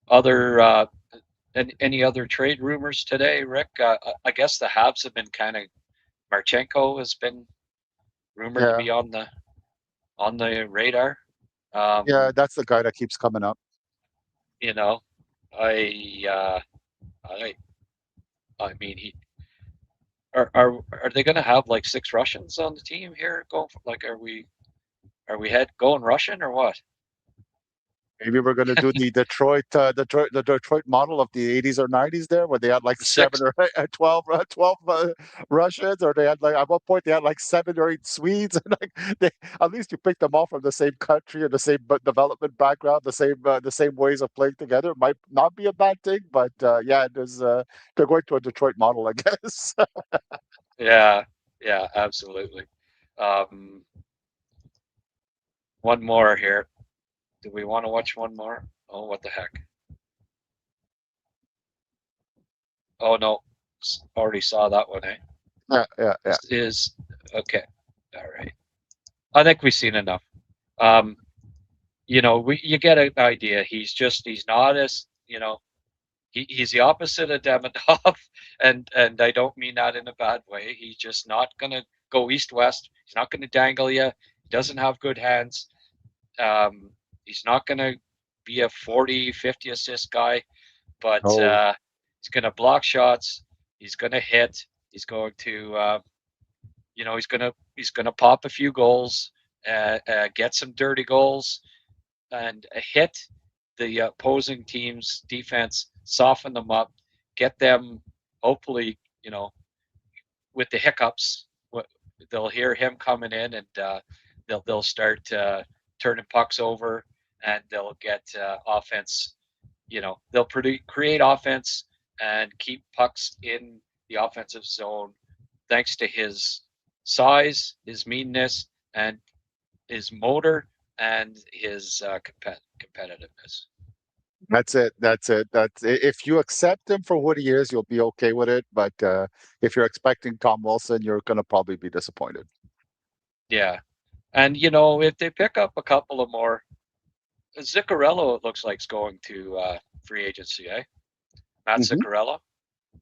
other any other trade rumors today, Rick? I guess the Habs have been kind of. Marchenko has been rumored to Yeah, be on the radar. yeah, Um, that's the guy that keeps coming up. you know, I uh, I I mean, are they going to have like six Russians on the team here? Going for, like, are we going Russian or what? Maybe we're going to do the Detroit model of the 80s or 90s there, where they had like The seven six? or 12 Russians, or they had like at one point they had like 7 or 8 Swedes, and like at least you pick them all from the same country or the same development background, the same ways of playing together. Might not be a bad thing, but yeah, they're going to a Detroit model, I guess. Yeah, yeah, absolutely. Um, one more here. Do we want to watch one more? Oh, what the heck? Oh no, already saw that one. Eh? Yeah, yeah, yeah. This is okay. All right. I think we've seen enough. Um, you get an idea. He's not as he's the opposite of Demidov, and I don't mean that in a bad way. He's just not gonna go east west. He's not gonna dangle you. He doesn't have good hands. Um, he's not gonna be a 40, 50 assist guy, but Oh, he's gonna block shots. He's gonna hit. He's going to, he's gonna pop a few goals, get some dirty goals, and hit the opposing team's defense, soften them up, get them hopefully, with the hiccups. They'll hear him coming in, and they'll start turning pucks over, and they'll get offense. They'll create offense and keep pucks in the offensive zone, thanks to his size, his meanness, and his motor, and his competitiveness. That's it. That's it. If you accept him for what he is, you'll be okay with it. But if you're expecting Tom Wilson, you're gonna probably be disappointed. Yeah, and if they pick up a couple of more, Zuccarello, it looks like, is going to free agency, eh? Matt Hmm. Zuccarello,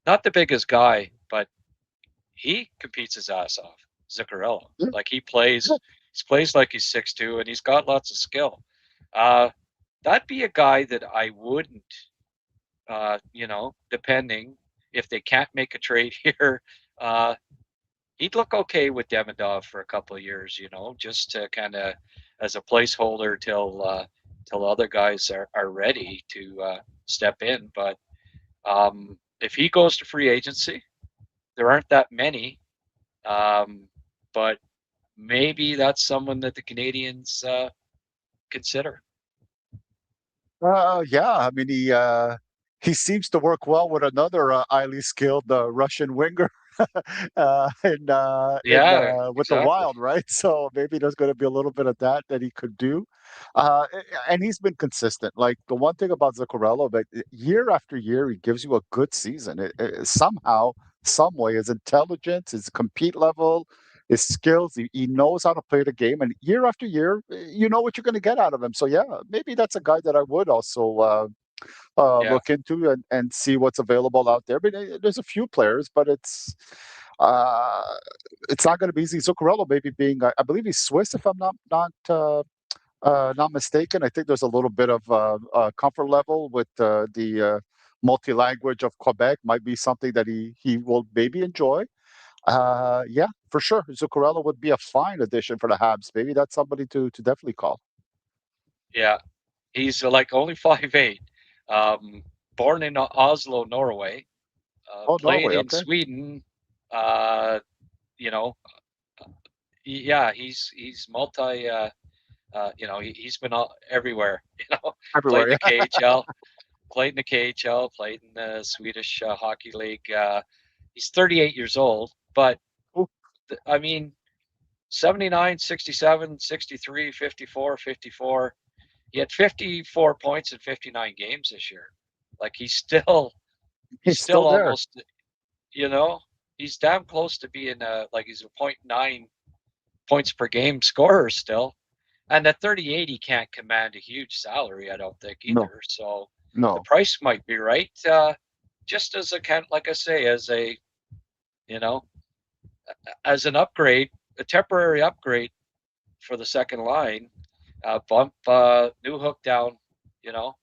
not the biggest guy, but he competes his ass off. Zuccarello, Yeah, like yeah. he plays like he's 6'2", and he's got lots of skill. That'd be a guy that I wouldn't, depending if they can't make a trade here. Uh, he'd look okay with Demidov for a couple of years, just to kind of as a placeholder till other guys are ready to step in. But if he goes to free agency, there aren't that many, but maybe that's someone that the Canadians consider. Yeah. I mean, he seems to work well with another highly skilled Russian winger Yeah, with the exactly. Wild, right? So maybe there's going to be a little bit of that he could do. And he's been consistent. Like the one thing about Zuccarello, but year after year, he gives you a good season. Somehow, some way, his intelligence, his compete level, his skills, he knows how to play the game, and year after year, you know what you're going to get out of him. So yeah, maybe that's a guy that I would also Yeah, look into and see what's available out there. But there's a few players, but uh, it's not going to be easy. Zuccarello maybe being, I believe he's Swiss, if I'm not mistaken. I think there's a little bit of comfort level with the multi-language of Quebec. Might be something that he will maybe enjoy. Yeah, for sure. Zuccarello would be a fine addition for the Habs. Maybe that's somebody to definitely call. yeah. He's like only 5'8", born in Oslo, Norway, Oh, played Norway. in Okay. Sweden. Uh, you know, yeah, he's multi. He's been everywhere. Played Everywhere. in the Yeah. KHL, played in the KHL, played in the Swedish hockey league. He's 38 years old, but Ooh, I mean, 79, 67, 63, 54, 54. He had 54 points in 59 games this year. Like he's he's still still there. almost, you know, he's damn close to being like he's a .9 points per game scorer still. And at 38, he can't command a huge salary, I don't think No, either. So the no. price might be right. Just as a kind, like I say, you know, as an upgrade, a temporary upgrade for the second line. Bump Newhook down, you know,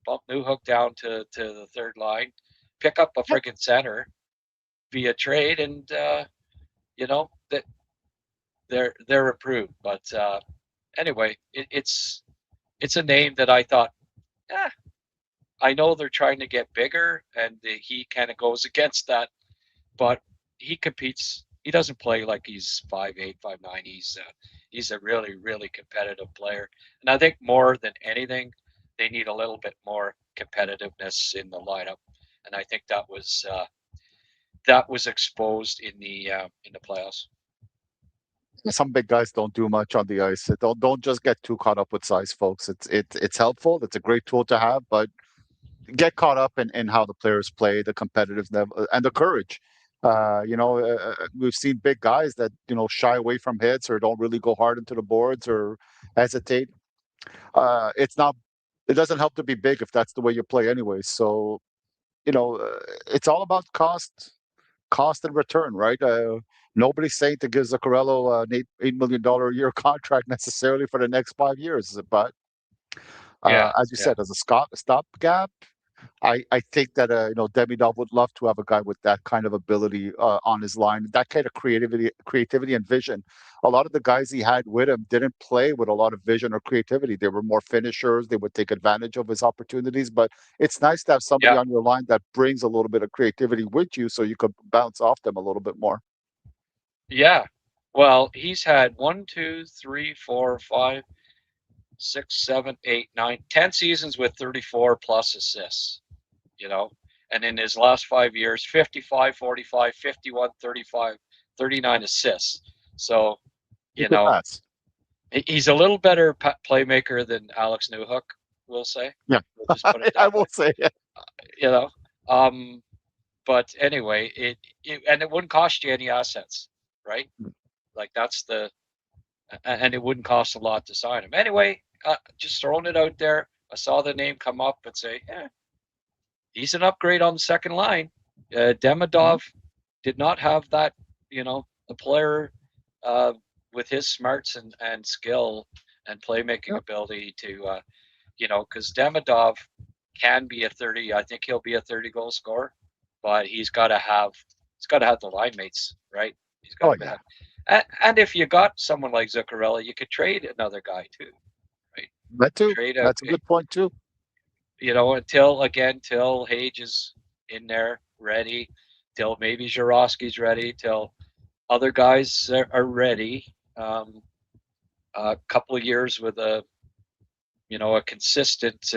bump Newhook down to the third line, pick up a Yeah, friggin' center via trade, and that they're improved. But anyway, it's a name that I thought, eh, I know they're trying to get bigger, and he kind of goes against that, but he competes. He doesn't play like he's 5'8", 5'9". He's a really, really competitive player, and I think more than anything, they need a little bit more competitiveness in the lineup, and I think that was exposed in the playoffs. some big guys don't do much on the ice. Don't just get too caught up with size, folks. It's helpful. It's a great tool to have, but get caught up in how the players play, the competitive level, and the courage. We've seen big guys that shy away from hits or don't really go hard into the boards or hesitate. It's not. It doesn't help to be big if that's the way you play anyway. So it's all about cost and return, right? Nobody's saying to give Zuccarello an $8 million a year contract necessarily for the next 5 years, but Yeah, as you yeah, said, as a stopgap, I think that Demidov would love to have a guy with that kind of ability on his line, that kind of creativity and vision. A lot of the guys he had with him didn't play with a lot of vision or creativity. They were more finishers. They would take advantage of his opportunities. But it's nice to have somebody Yeah, on your line that brings a little bit of creativity with you, so you could bounce off them a little bit more. yeah. Well, he's had 1, 2, 3, 4, 5, 6, 7, 8, 9, 10 seasons with 34 plus assists. You know, and in his last 5 years, 55, 45, 51, 35, 39 assists. So, you Look at know, that. he's a little better playmaker than Alex Newhook, we'll say. Yeah, We'll just put it I that way. will say it. You know, um, but anyway, and it wouldn't cost you any assets, right? Like that's and it wouldn't cost a lot to sign him. Anyway, just throwing it out there. I saw the name come up and say, yeah, he's an upgrade on the second line. Mhm. Demidov did not have that, a player uh, with his smarts and skill and playmaking Yeah. ability to, because Demidov can be a 30. I think he'll be a 30-goal scorer, but he's got to have the line mates, right? He's got Oh to yeah. have, and if you got someone like Zuccarello, you could trade another guy too, right? That too. Trade a, That's a good point too. until Hage is in there ready, till maybe Jarowski's ready, till other guys are ready. A couple of years with a consistent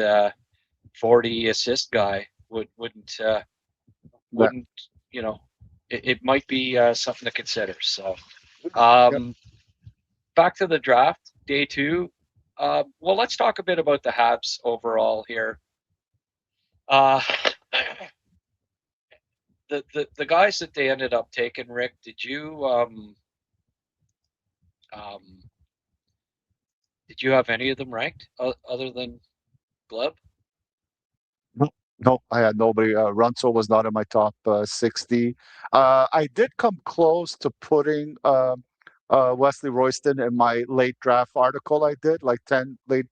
40 assist guy That. wouldn't you know it might be something to consider. So Yep. um, back to the draft day two. Well, let's talk a bit about the Habs overall here. Uh, the guys that they ended up taking, Rick, um, did you have any of them ranked other than Gleb? No, no, I had nobody. Runso was not in my top 60. I did come close to putting Wesley Royston in my late draft article. I did like 10 late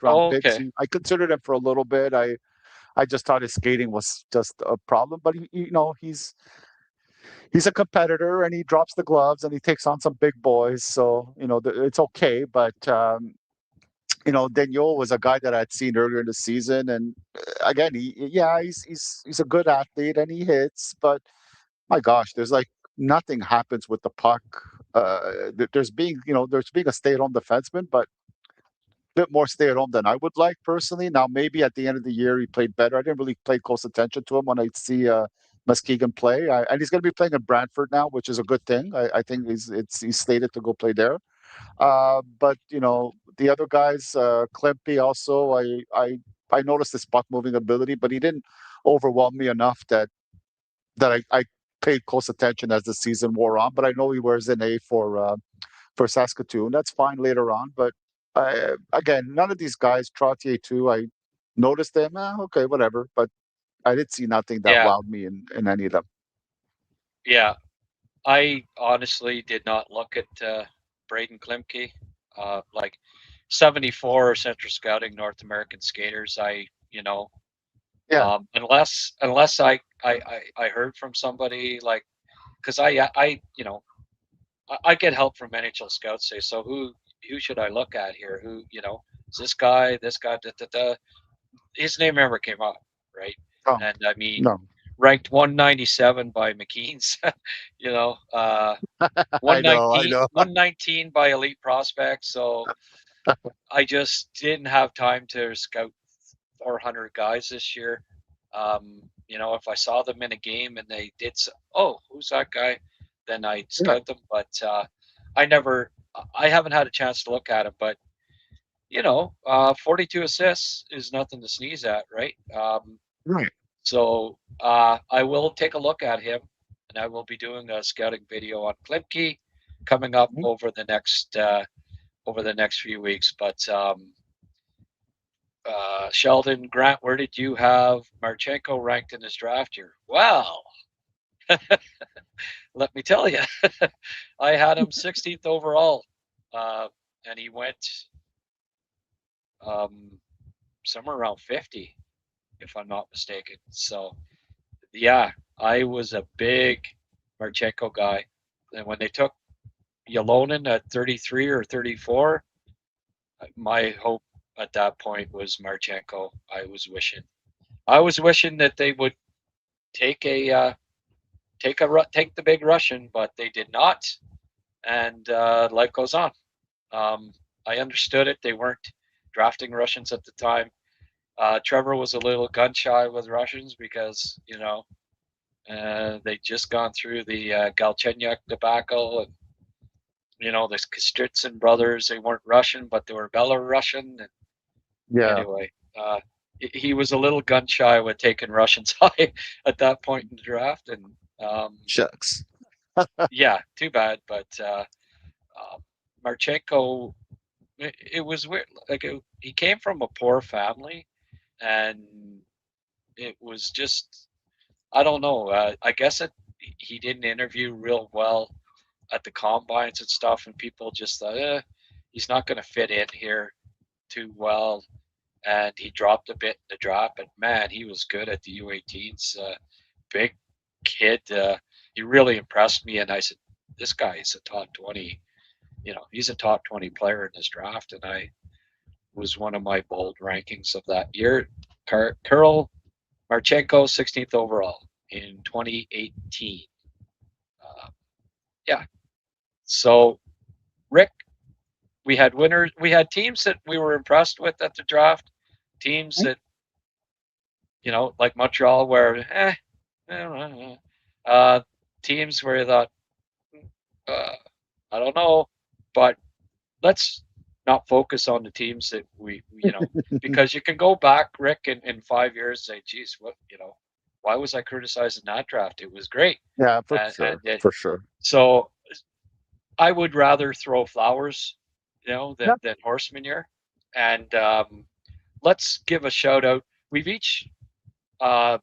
round Oh, picks. okay. I considered him for a little bit. I just thought his skating was just a problem, but he's a competitor and he drops the gloves and he takes on some big boys. So it's okay. But Daniel was a guy that I'd seen earlier in the season, and again, he's a good athlete and he hits, but my gosh, there's like nothing happens with the puck. There's being a stay-at-home defenseman, but a bit more stay-at-home than I would like personally. Now, maybe at the end of the year he played better. I didn't really pay close attention to him when I see Muskegon play, and he's going to be playing in Brantford now, which is a good thing. I think he's slated to go play there. But the other guys, Klimpy also, I noticed his puck moving ability, but he didn't overwhelm me enough that I paid close attention as the season wore on. But I know he wears an A for Saskatoon. That's fine later on. But again, none of these guys, Trottier too, I noticed them. Okay, whatever. But I did see nothing that Yeah, wowed me in any of them. yeah. I honestly did not look at Braden Klimke. Like 74 Central Scouting North American skaters. Yeah, Unless I heard from somebody like, because I get help from NHL scouts say, so who should I look at here? Is this guy, da, da, da. His name never came up, right? oh, And I mean, no, ranked 197 by McKean's, you know, uh, I know, I 119, know. 119 by Elite Prospects. So I just didn't have time to scout 400 guys this year. If I saw them in a game and they did, oh, who's that guy? Then I'd Yeah, scout them. But I haven't had a chance to look at it. But 42 assists is nothing to sneeze at, right? right. So I will take a look at him, and I will be doing a scouting video on Klimke coming up Mhm. over the next few weeks. But Sheldon Grant, where did you have Marchenko ranked in his draft year? Well, let me tell you, I had him 16th overall, uh, and he went um, somewhere around 50. if I'm not mistaken. So yeah, I was a big Marchenko guy, and when they took Yolonen at 33 or 34, my hope at that point was Marchenko. I was wishing that they would take a take the big Russian, but they did not, and life goes on. I understood it. They weren't drafting Russians at the time. Trevor was a little gun shy with Russians because they just gone through the Galchenyuk debacle, and the Kostritsin brothers. They weren't Russian, but they were Belarusian. And Yeah. anyway, he was a little gun shy with taking Russians high at that point in the draft, and Shucks. yeah, too bad. But Marchenko, it was weird. Like he came from a poor family, and it was just I don't know. I guess he didn't interview real well at the combines and stuff, and people just thought, he's not going to fit in here too well. And he dropped a bit in the draft, but man, he was good at the U18s. Big kid. He really impressed me, and I said, this guy is a top 20. He's a top 20 player in this draft, and I was one of my bold rankings of that year. Kirill Marchenko, 16th overall in 2018. Yeah. So, Rick, we had winners. We had teams that we were impressed with at the draft. Teams that, like Montreal, where, teams where you thought, uh, I don't know, but let's not focus on the teams that because you can go back, Rick, in 5 years, and say, geez, why was I criticizing that draft? It was great. Yeah, for And sure. For sure. so I would rather throw flowers, than, Yep. than horse manure. And let's give a shout out. We've each, like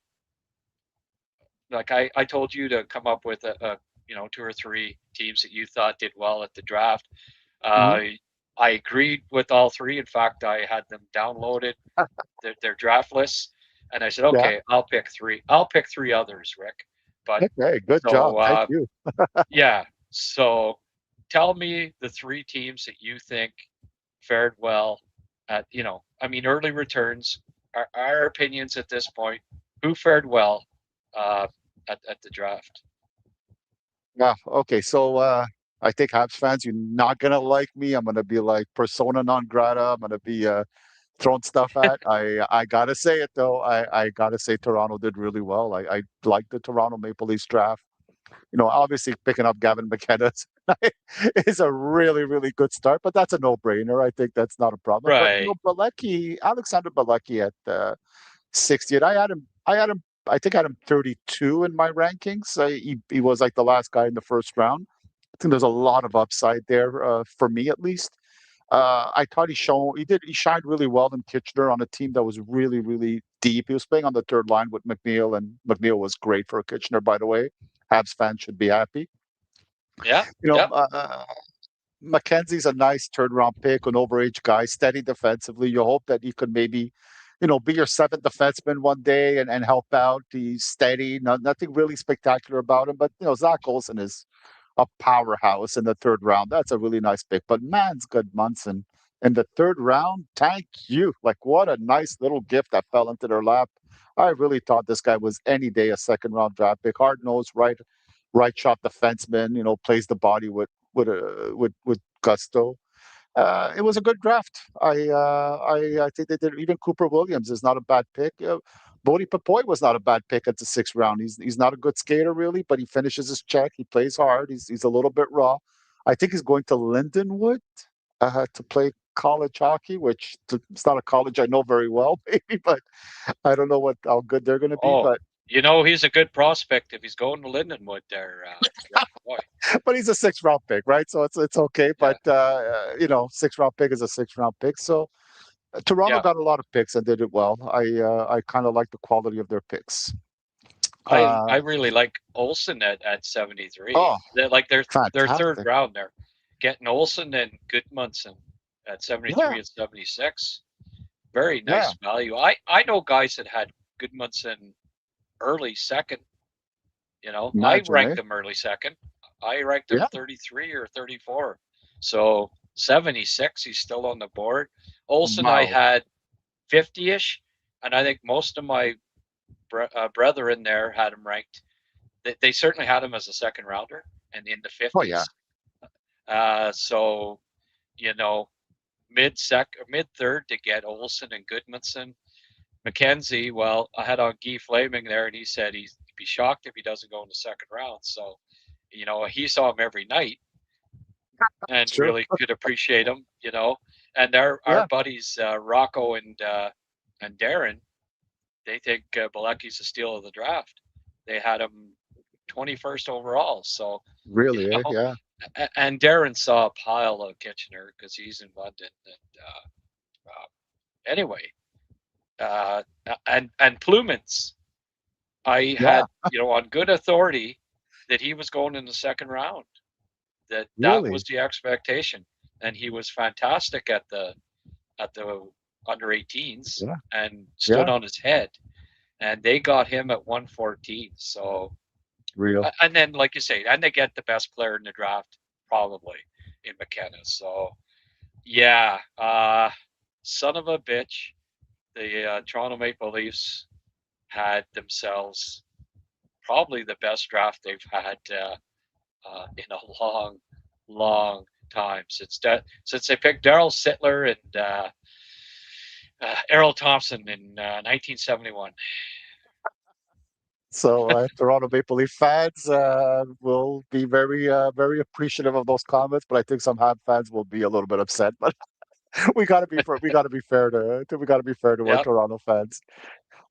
I told you to come up with a two or three teams that you thought did well at the draft. Mhm. I agreed with all three. In fact, I had them downloaded, their draft lists, and I said, Yeah. okay, I'll pick three. I'll pick three others, Rick. But Okay, good job. so Thank you. yeah, so tell me the three teams that you think fared well at early returns. Our opinions at this point. Who fared well uh, at the draft? Yeah. Okay. So I think Habs fans, you're not gonna like me. I'm gonna be like persona non grata. I'm gonna be throwing stuff at. I gotta say it though. I gotta say Toronto did really well. I like the Toronto Maple Leafs draft. Obviously picking up Gavin McKenna is a really, really good start, but that's a no-brainer. I think that's not a problem. But Right. Alexander Balecki at 60th, I think I had him 32 in my rankings. He was like the last guy in the first round. I think there's a lot of upside there for me at least. I thought he shined really well in Kitchener on a team that was really, really deep. He was playing on the third line with McNeil, and McNeil was great for Kitchener, by the way. Habs fans should be happy. Yeah. You know, Yeah. Mackenzie's a nice turnaround pick, an overage guy, steady defensively. You hope that he could maybe, be your seventh defenseman one day and help out. He's steady, nothing really spectacular about him. But Zach Olsen is a powerhouse in the third round. That's a really nice pick. But man's good Munson in the third round. Thank you. Like what a nice little gift that fell into their lap. I really thought this guy was any day a second round draft pick. Hard nosed, right shot defenseman. Plays the body with gusto. It was a good draft. I think they did. Even Cooper Williams is not a bad pick. Bodie Papoy was not a bad pick at the sixth round. He's not a good skater really, but he finishes his check. He plays hard. He's a little bit raw. I think he's going to Lindenwood to play college hockey, which it's not a college I know very well, maybe, but I don't know how good they're going to be. Oh, But he's a good prospect if he's going to Lindenwood there. Rick. Boy. but he's a sixth round pick, right? So it's okay. Yeah. But sixth round pick is a sixth round pick. So Toronto Yeah. got a lot of picks and did it well. I kind of like the quality of their picks. I really like Olsen at 73. Oh, They're like their third fantastic! round there, getting Olsen and Goodmanson at 73 Yeah, and 76. Very yeah, nice value. I know guys that had Goodmanson early second. I Imagine, eh? ranked him early second. I ranked him Yeah. 33 or 34. So 76, he's still on the board. Olson, I Wow. had 50-ish, and I think most of my brethren there had him ranked. They certainly had him as a second rounder and in the Oh yeah. 50s. So, you know, mid third to get Olson and Goodmanson. McKenzie, well, I had on Guy Flaming there, and he said he'd be shocked if he doesn't go in the second round. So, he saw him every night and Sure. really could appreciate him. And our Yeah. buddies Rocco and Darren, they think Bilecki's a steal of the draft. They had him 21st overall. So, you Really, eh? know, Yeah. and Darren saw a pile of Kitchener because he's in London. And anyway, uh, and Plumans, I Yeah. had on good authority that he was going in the second round. That was Really. the expectation, and he was fantastic at the under 18s Yeah. and stood Yeah. on his head. And they got him at 114. So, Real. and then like you say, and they get the best player in the draft probably in McKenna. So yeah, son of a bitch, the Toronto Maple Leafs had themselves probably the best draft they've had in a long, long time since they picked Daryl Sittler and Errol Thompson in 1971. So Toronto Maple Leaf fans will be very appreciative of those comments, but I think some Hab fans will be a little bit upset. But we gotta be fair we gotta be fair to our Yep, Toronto fans.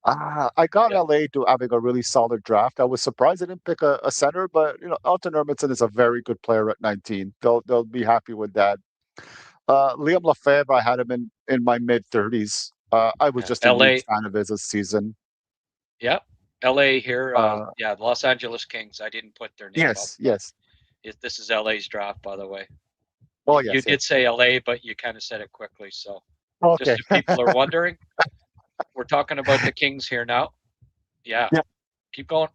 I got yep. LA to having a really solid draft. I was surprised they didn't pick a center, but Elton Ermanson is a very good player at 19. They'll be happy with that. Liam Lefebvre, I had him in my mid 30s. I was Yeah. just a huge LA, fan of his this season. yep. LA here, Uh, yeah, the Los Angeles Kings. I didn't put their name up, yes, but yes. this is LA's draft, by the way. Oh, You yes, did yes. say LA, but you kind of said it quickly. So, Okay. just if people are wondering, we're talking about the Kings here now. Yeah, Yeah, keep going.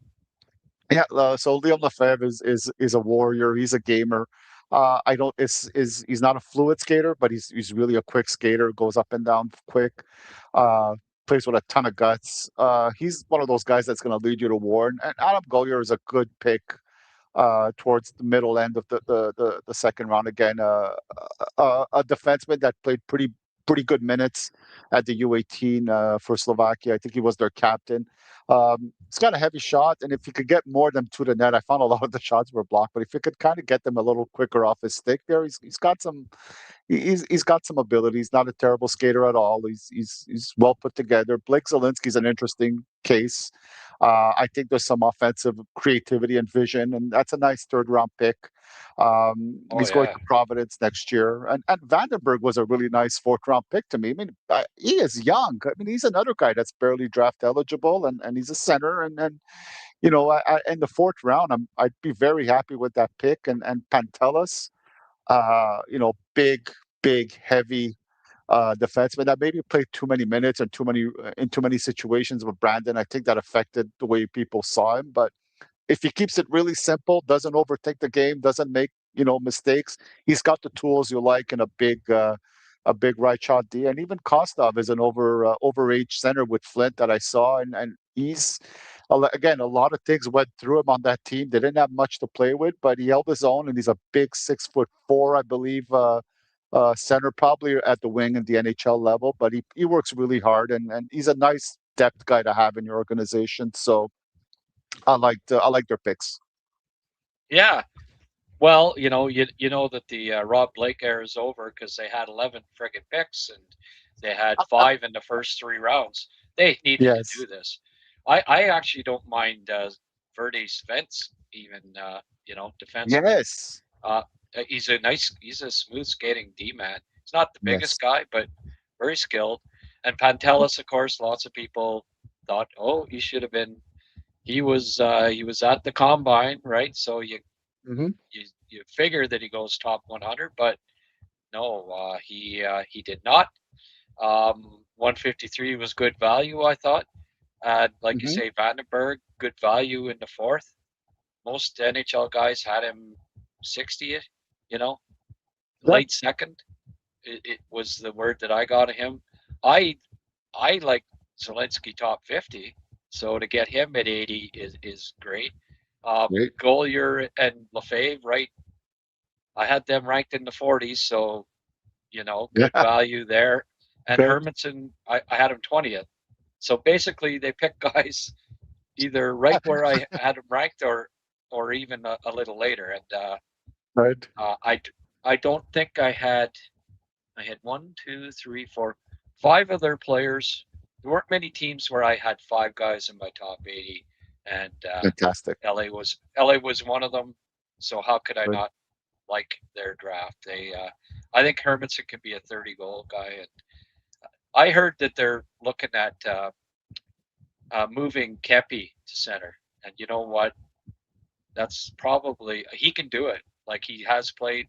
yeah. So Liam Lefebvre is a warrior. He's a gamer. I don't is he's not a fluid skater, but he's really a quick skater. Goes up and down quick. Uh, Plays with a ton of guts. He's one of those guys that's going to lead you to war. And Adam Gollier is a good pick towards the middle end of the second round. Again, a defenseman that played pretty good minutes at the U18 for Slovakia. I think he was their captain. He's got a heavy shot, and if he could get more than to the net, I found a lot of the shots were blocked. But if he could kind of get them a little quicker off his stick, there he's got some he's got some ability. He's not a terrible skater at all. He's well put together. Blake Zielinski's an interesting case. I think there's some offensive creativity and vision, and that's a nice third round pick. Oh He's going yeah. to Providence next year, and Vandenberg was a really nice fourth round pick to me. I mean, he is young. I mean, he's another guy that's barely draft eligible, and he's a center, and in the fourth round, I'd be very happy with that pick, and Pantelis, big, heavy defenseman that maybe played too many minutes and too many in too many situations with Brandon. I think that affected the way people saw him. But if he keeps it really simple, doesn't overtake the game, doesn't make mistakes, he's got the tools you like in a big right shot D. And even Kostov is an overage center with Flint that I saw, and he's again, a lot of things went through him on that team. They didn't have much to play with, but he held his own, and he's a big 6'4", I believe, center, probably at the wing in the NHL level. But he works really hard, and he's a nice depth guy to have in your organization. So I like their picks. Yeah. Well, you know that the Rob Blake era is over because they had 11 friggin' picks and they had five in the first three rounds. They needed to Yes. do this. I actually don't mind Verde Svens even defenseman. Yes. Uh, he's a smooth skating D man. He's not the Yes. biggest guy, but very skilled. And Pantelis, of course, lots of people thought, oh, he was at the combine, right? So Hmm. you figure that he goes top 100, but no, he did not. 153 was good value, I thought. Like you Hmm. say, Vandenberg, good value in the fourth. Most NHL guys had him 60th, you know, Yeah, late second. It was the word that I got of him. I I like Zelensky top 50, so to get him at 80 is great. great. Golier and Lefebvre, right? I had them ranked in the 40s, so good Yeah, value there. And good. Hermanson, I had him 20th. So basically, they pick guys either right where I had them ranked or even a little later. And Right. uh, I I don't think I had one, two, three, four, five other players. There weren't many teams where I had five guys in my top 80, and Fantastic. LA was one of them. So how could I Good. not like their draft? I think Hermanson can be a 30 goal guy, and I heard that they're looking at moving Kepi to center. And you know what? That's probably he can do it. Like he has played,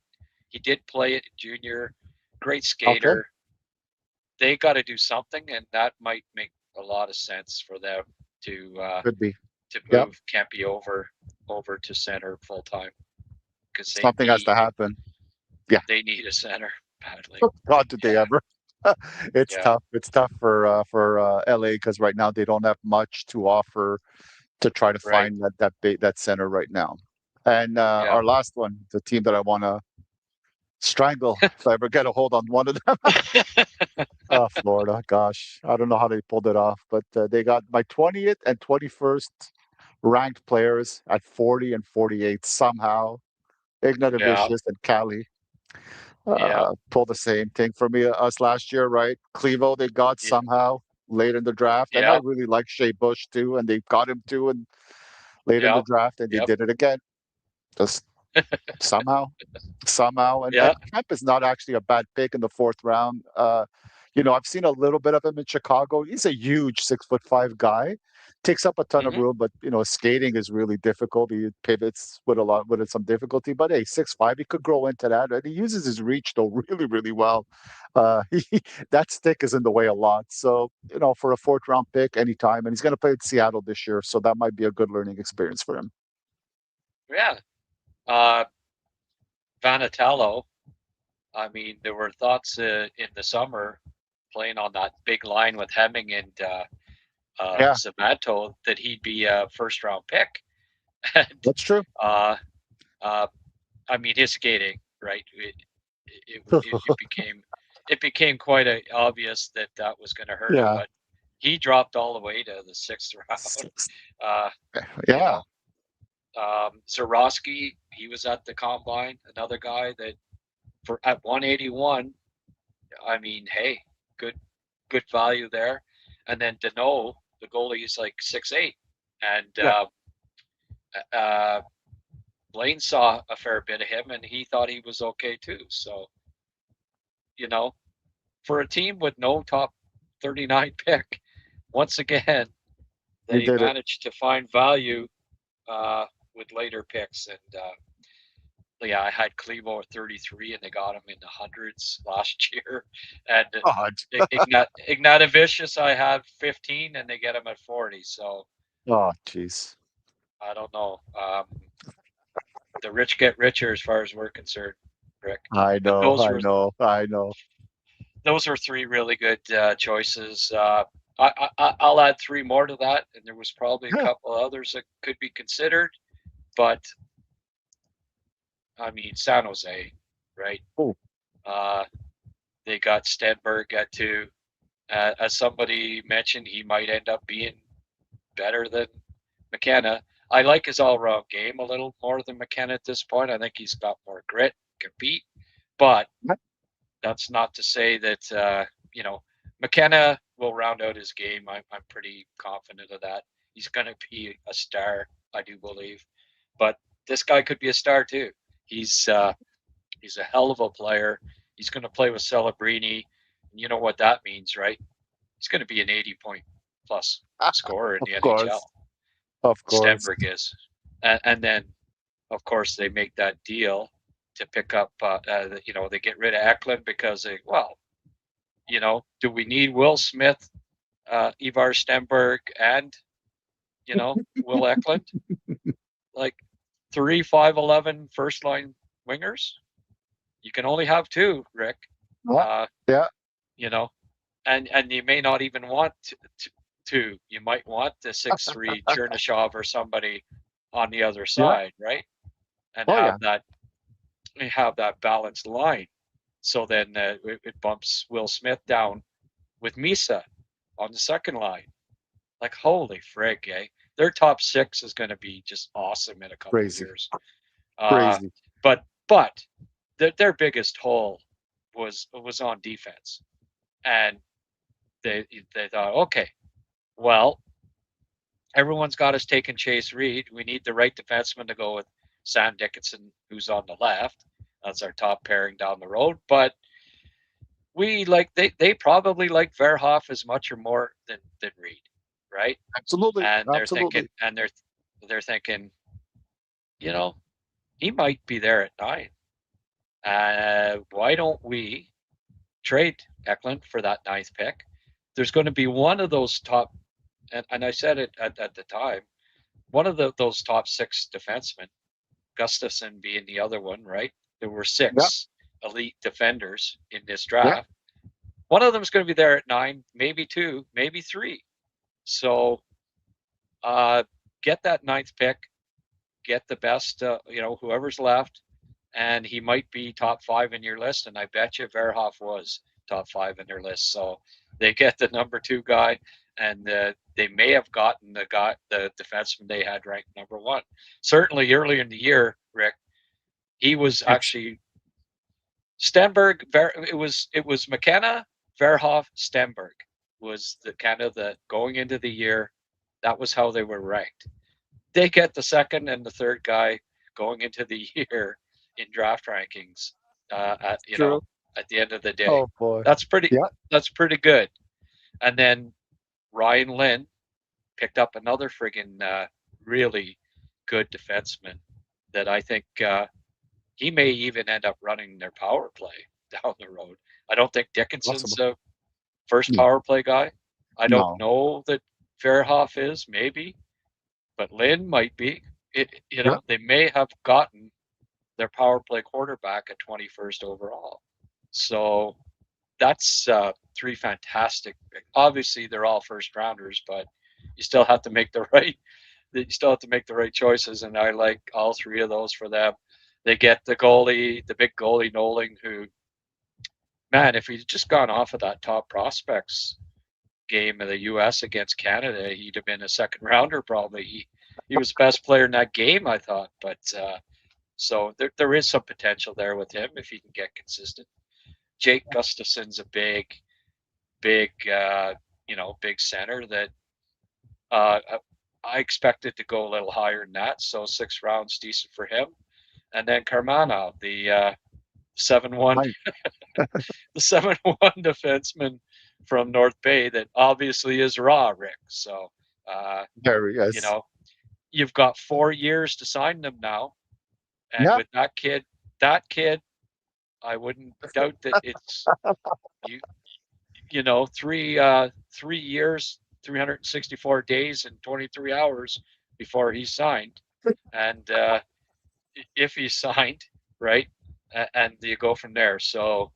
he did play it junior, great Okay. skater. They got to do something, and that might make a lot of sense for them to uh, Could be. to Yep. move Kempe over to center full time because they Something has need to happen. Yeah. they need a center badly. God, did they Yeah, ever? It's yeah, tough. It's tough for LA because right now they don't have much to offer to try to right. find that center right now. And Yeah. our last one, the team that I want to strangle if I ever get a hold on one of them. Florida. Gosh, I don't know how they pulled it off, but they got my 20th and 21st ranked players at 40 and 48 somehow. Yeah, Ignatevicius and Cali yeah, pulled the same thing for me us last year, right? Clevo they got yeah, somehow late in the draft, and I yeah, really like Shea Bush too, and they got him too, and late in the yeah, draft, and they yep, did it again, just somehow. Somehow. And yeah. Kemp is not actually a bad pick in the fourth round. I've seen a little bit of him in Chicago. He's a huge 6'5" guy, takes up a ton of Hmm. room, but skating is really difficult. He pivots with some difficulty. But hey, 6'5", he could grow into that. And he uses his reach though really, really well. That stick is in the way a lot. So, for a fourth round pick anytime, and he's gonna play at Seattle this year, so that might be a good learning experience for him. Yeah. Uh, Vanatello. I mean, there were thoughts in the summer playing on that big line with Hemming and Yeah, Zamato that he'd be a first round pick. And that's true. uh, uh, I mean, his skating, right? It became quite obvious that that was going to hurt him, Yeah. but he dropped all the way to the sixth round. Uh, you Yeah. know, Zorowski, he was at the combine, another guy that for at 181. I mean, hey, good good value there. And then Deneau, the goalie, is like 6'8", and Yeah. uh, Blaine saw a fair bit of him, and he thought he was okay too. So you know, for a team with no top 39 pick, once again, He they did it. managed to find value uh, with later picks. And yeah, I had Clevo at 33, and they got him in the hundreds last year. And God. Ignatevicius, I had 15, and they get him at 40. So Oh, jeez. I don't know. The rich get richer as far as we're concerned, Rick. I But know, I know, I know. those were three really good choices. I'll add three more to that, and there was probably a Yeah. couple others that could be considered. But I mean, San Jose, right? Oh, Uh, they got Stenberg at two. As somebody mentioned, he might end up being better than McKenna. I like his all-round game a little more than McKenna at this point. I think he's got more grit, compete, but yeah, that's not to say that McKenna will round out his game. I'm pretty confident of that. He's going to be a star, I do believe. But this guy could be a star too. He's uh, he's a hell of a player. He's going to play with Celebrini, and you know what that means, right? He's going to be an 80-point plus scorer in of the NHL. course, of course. Stenberg is, and then of course they make that deal to pick up. They get rid of Eklund because do we need Will Smith Ivar Stenberg and Will Eklund, like 3 5'11" first line wingers. You can only have two, Rick. Yeah. Uh, Yeah. you know, and you may not even want two. You might want the 6'3" Chernyshov or somebody on the other Yeah. side, right? And Oh yeah. have that balanced line. So then it bumps Will Smith down with Misa on the second line. Like holy frig, eh? Their top six is going to be just awesome in a couple of Crazy. years. Crazy. But their biggest hole was on defense, and they thought, okay, well, everyone's got us taking Chase Reed. We need the right defenseman to go with Sam Dickinson, who's on the left. That's our top pairing down the road. But they probably like Verhoff as much or more than Reed, right? Absolutely. And Absolutely. they're thinking, you know, he might be there at 9. Why don't we trade Eklund for that 9th pick? There's going to be one of those top, and I said it at the time, one of those top 6 defensemen, Gustafson being the other one, right? There were Yeah. 6 elite defenders in this Yeah. draft. One of them is going to be there at 9, maybe 2, maybe 3. So get that 9th pick, get the best, whoever's left, and he might be top 5 in your list. And I bet you Verhoff was top 5 in their list. So they get the number 2 guy, and they may have gotten the defenseman they had ranked number 1. Certainly earlier in the year, Rick, he was actually Stenberg. It was McKenna, Verhoff, Stenberg was the kind of the going into the year. That was how they were ranked. They get the second and the third guy going into the year in draft rankings True. at the end of the day. Oh boy. That's pretty Yeah. that's pretty good. And then Ryan Lynn picked up another friggin' really good defenseman that I think he may even end up running their power play down the road. I don't think Dickinson's Possible. a first No. power play guy. I don't No. know that Verhoff is, maybe, but Lynn might be. Yeah. They may have gotten their power play quarterback at 21st overall. So that's 3 fantastic. Obviously, they're all first rounders, but you still have to make the right. You still have to make the right choices, and I like all 3 of those for them. They get the goalie, the big goalie Noling, who, man, if he'd just gone off of that top prospects game of the U.S. against Canada, he'd have been a second rounder probably. He was the best player in that game, I thought. But so there is some potential there with him if he can get consistent. Jake Gustafson's a big big center that I expected to go a little higher than that. So 6 rounds decent for him. And then Karmanov, the 7-1 the 7-1 defenseman from North Bay that obviously is raw, Rick. So Very you yes. know, you've got 4 years to sign them now. And Yeah. with that kid, I wouldn't doubt that it's you. 3 years, 364 days, and 23 hours before he's signed. And if he's signed, right, and you go from there. So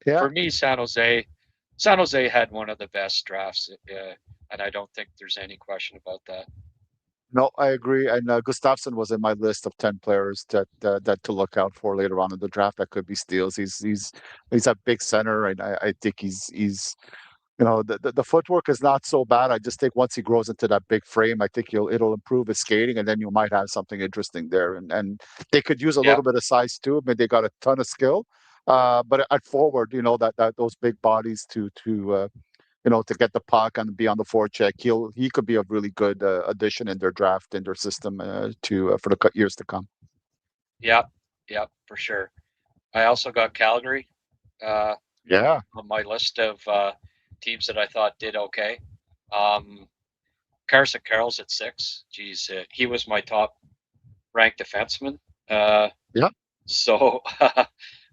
Yeah. for me, San Jose had one of the best drafts, and I don't think there's any question about that. No, I agree. And Gustafsson was in my list of 10 players that to look out for later on in the draft. That could be steals. He's a big center, and I think he's the footwork is not so bad. I just think once he grows into that big frame, I think it'll improve his skating, and then you might have something interesting there. And they could use a Yeah, little bit of size too. I mean, they got a ton of skill, but at forward, that those big bodies to get the puck and be on the forecheck. He could be a really good addition in their draft, in their system to for the years to come. yeah, yeah, for sure. I also got Calgary uh, Yeah. on my list of teams that I thought did okay. Um, Carson Carroll's at 6. Geez, he was my top ranked defenseman. Uh, Yeah. so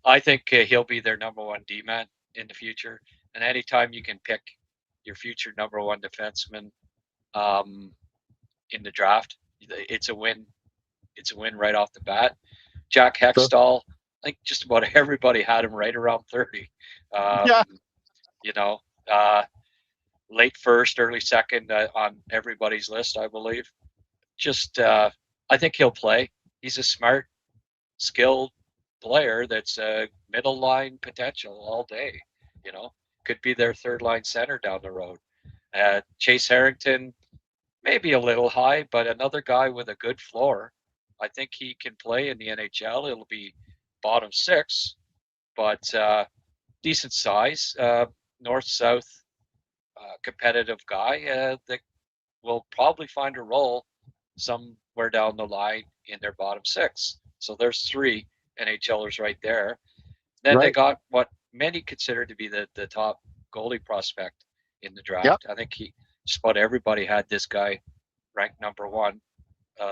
I think he'll be their number 1 D man in the future. And anytime you can pick your future number one defenseman um, in the draft. It's a win. It's a win right off the bat. Jack Sure. Hextall, I think just about everybody had him right around 30. Yeah. You know, uh, late first, early second on everybody's list, I believe. Just, I think he'll play. He's a smart, skilled player that's a middle line potential all day. You know, could be their third line center down the road. Chase Harrington, maybe a little high, but another guy with a good floor. I think he can play in the NHL. It'll be bottom six, but decent size, north south competitive guy that will probably find a role somewhere down the line in their bottom six. So there's three NHLers right there. Then they Right. got what many consider to be the top goalie prospect in the Yep. draft. I think just about everybody had this guy ranked number one.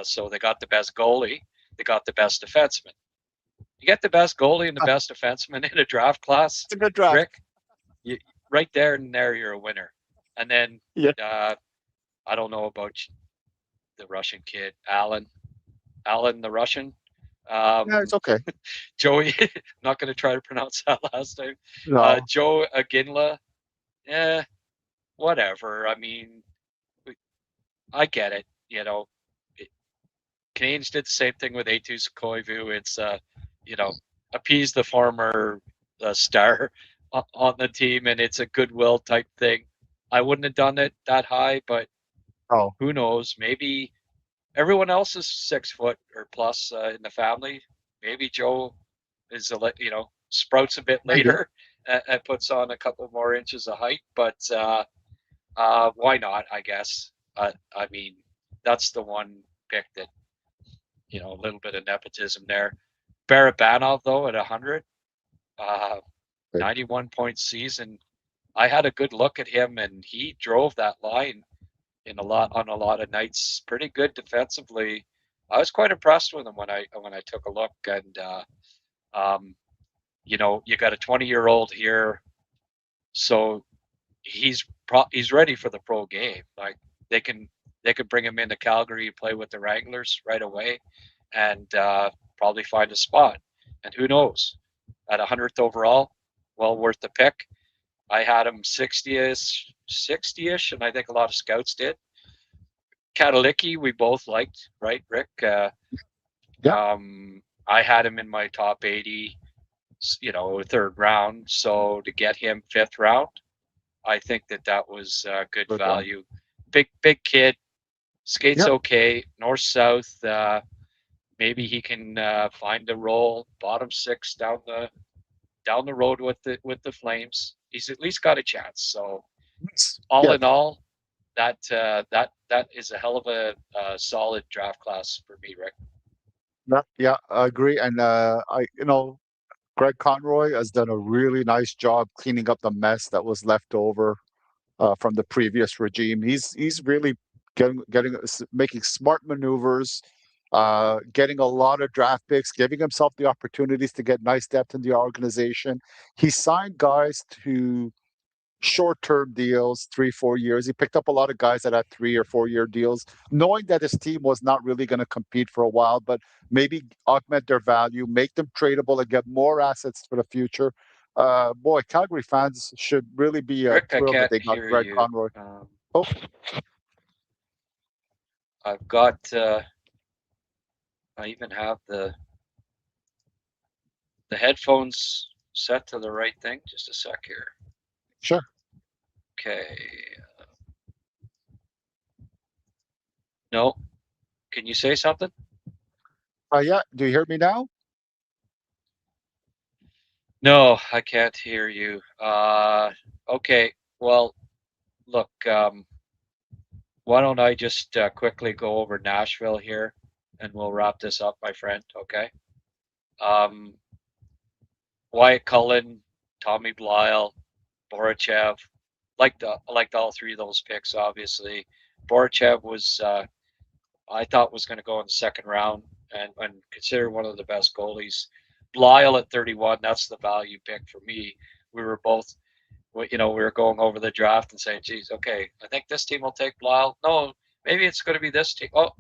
So they got the best goalie, they got the best defenseman. You get the best goalie and the best defenseman in a draft class, It's a good draft. Rick. You, right there and there, you're a winner. And then Yeah. I don't know about the Russian kid, Alan the Russian. Yeah, it's okay. Joey, not going to try to pronounce that last name. No. Joe Aginla, eh, whatever. I mean, I get it. You know, Canadians did the same thing with Eetu Koivu. It's you know, appease the former star on the team, and it's a goodwill type thing. I wouldn't have done it that high, but Oh, who knows? Maybe everyone else is 6 foot or plus in the family. Maybe Joe is sprouts a bit maybe. later and puts on a couple more inches of height, but why not? I guess. I mean, that's the one pick that a little bit of nepotism there. Barabanov though at 100, uh, Okay. 91 point season. I had a good look at him, and he drove that line on a lot of nights. Pretty good defensively. I was quite impressed with him when I took a look, and um, you got a 20-year-old here, so he's ready for the pro game. Like they can bring him into Calgary, play with the Wranglers right away, and probably find a spot. And who knows? At 100th overall, well worth the pick. I had him 60ish, and I think a lot of scouts did. Katalicki, we both liked, right, Rick? Yeah. I had him in my top 80, third round. So to get him fifth round, I think that was good Good one. value. Big kid, skates Yep. okay, north south. Maybe he can find a role, bottom six down the road with the Flames. He's at least got a chance. So all Yeah. in all, that is a hell of a solid draft class for me, Rick. Yeah, I agree. And Greg Conroy has done a really nice job cleaning up the mess that was left over from the previous regime. He's really making smart maneuvers, getting a lot of draft picks, giving himself the opportunities to get nice depth in the organization. He signed guys to short-term deals, 3-4 years. He picked up a lot of guys that had 3 or 4 year deals, knowing that his team was not really going to compete for a while, but maybe augment their value, make them tradable, and get more assets for the future. Boy, Calgary fans should really be Rick, I thrilled that can't they got hear Greg you. Conroy. Oh, I've got. I even have the headphones set to the right thing. Just a sec here. sure. Okay. No. Can you say something? Yeah. Do you hear me now? No, I can't hear you. Okay. Well, look. Why don't I just quickly go over Nashville here, and we'll wrap this up, my friend. Okay. Um, Wyatt Cullen, Tommy Blyle, Borachev. Liked all three of those picks. Obviously, Borachev was I thought was going to go in the second round, and considered one of the best goalies. Blyle at 31, that's the value pick for me. We were both we were going over the draft and saying, geez, okay, I think this team will take Blau. No, maybe it's going to be this team. Oh,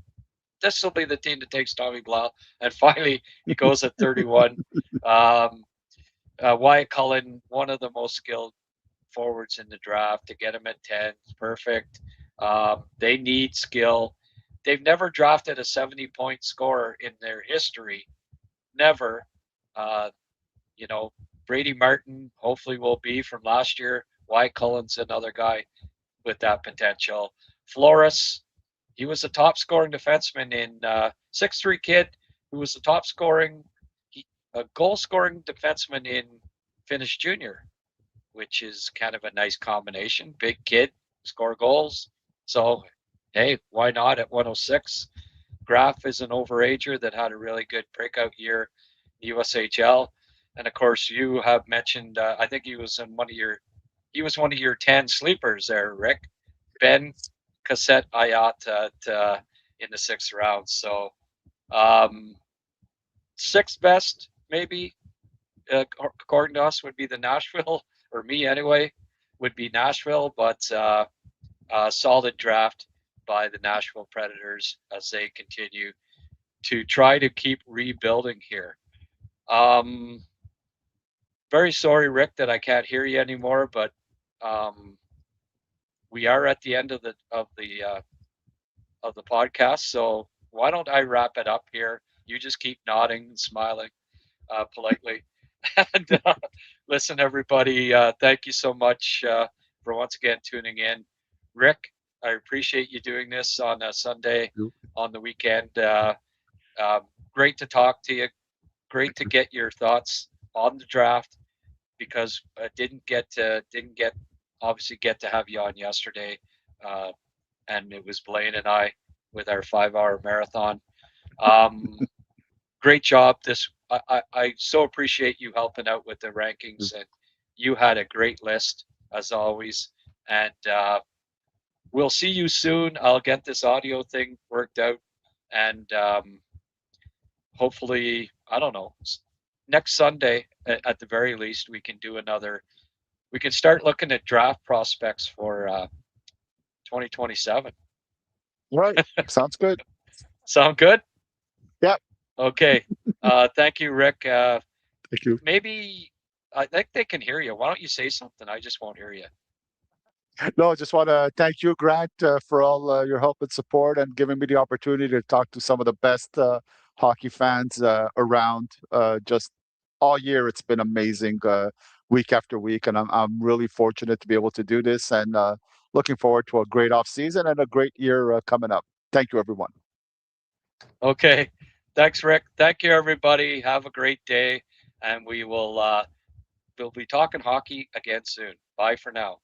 this will be the team that takes Tommy Blau. And finally, he goes at 31. Wyatt Cullen, one of the most skilled forwards in the draft, to get him at 10 is perfect. They need skill. They've never drafted a 70-point scorer in their history. Never. Uh, Brady Martin hopefully will be from last year. Wyatt Cullen's another guy with that potential. Flores, he was a top scoring defenseman in 6'3" kid who was the top scoring, a goal scoring defenseman in Finnish Junior, which is kind of a nice combination. Big kid, score goals. So, hey, why not at 106? Graf is an overager that had a really good breakout year in USHL. And of course, you have mentioned, I think he was one of your 10 sleepers there, Rick. Ben Cassette Ayat in the 6th round. So, sixth best, maybe, according to us, would be the Nashville, or me anyway, would be Nashville, but solid draft by the Nashville Predators as they continue to try to keep rebuilding here. Very sorry, Rick, that I can't hear you anymore, but we are at the end of the podcast. So why don't I wrap it up here? You just keep nodding and smiling politely. And listen, everybody, thank you so much for once again tuning in. Rick, I appreciate you doing this on a Sunday on the weekend. Great to talk to you. Great to get your thoughts on the draft, because I didn't obviously get to have you on yesterday, and it was Blaine and I with our 5-hour marathon. Great job. I so appreciate you helping out with the rankings, and you had a great list as always. And we'll see you soon. I'll get this audio thing worked out, and hopefully, I don't know, next Sunday at the very least, we can do another. We can start looking at draft prospects for 2027. All right. Sounds good. Sound good? Yep. Okay. Thank you, Rick. Thank you. Maybe I think they can hear you. Why don't you say something? I just won't hear you. No, I just want to thank you, Grant, for all your help and support and giving me the opportunity to talk to some of the best hockey fans around. Just all year, it's been amazing, week after week, and I'm really fortunate to be able to do this, and looking forward to a great off season and a great year coming up. Thank you, everyone. Okay. Thanks, Rick. Thank you, everybody. Have a great day, and we'll be talking hockey again soon. Bye for now.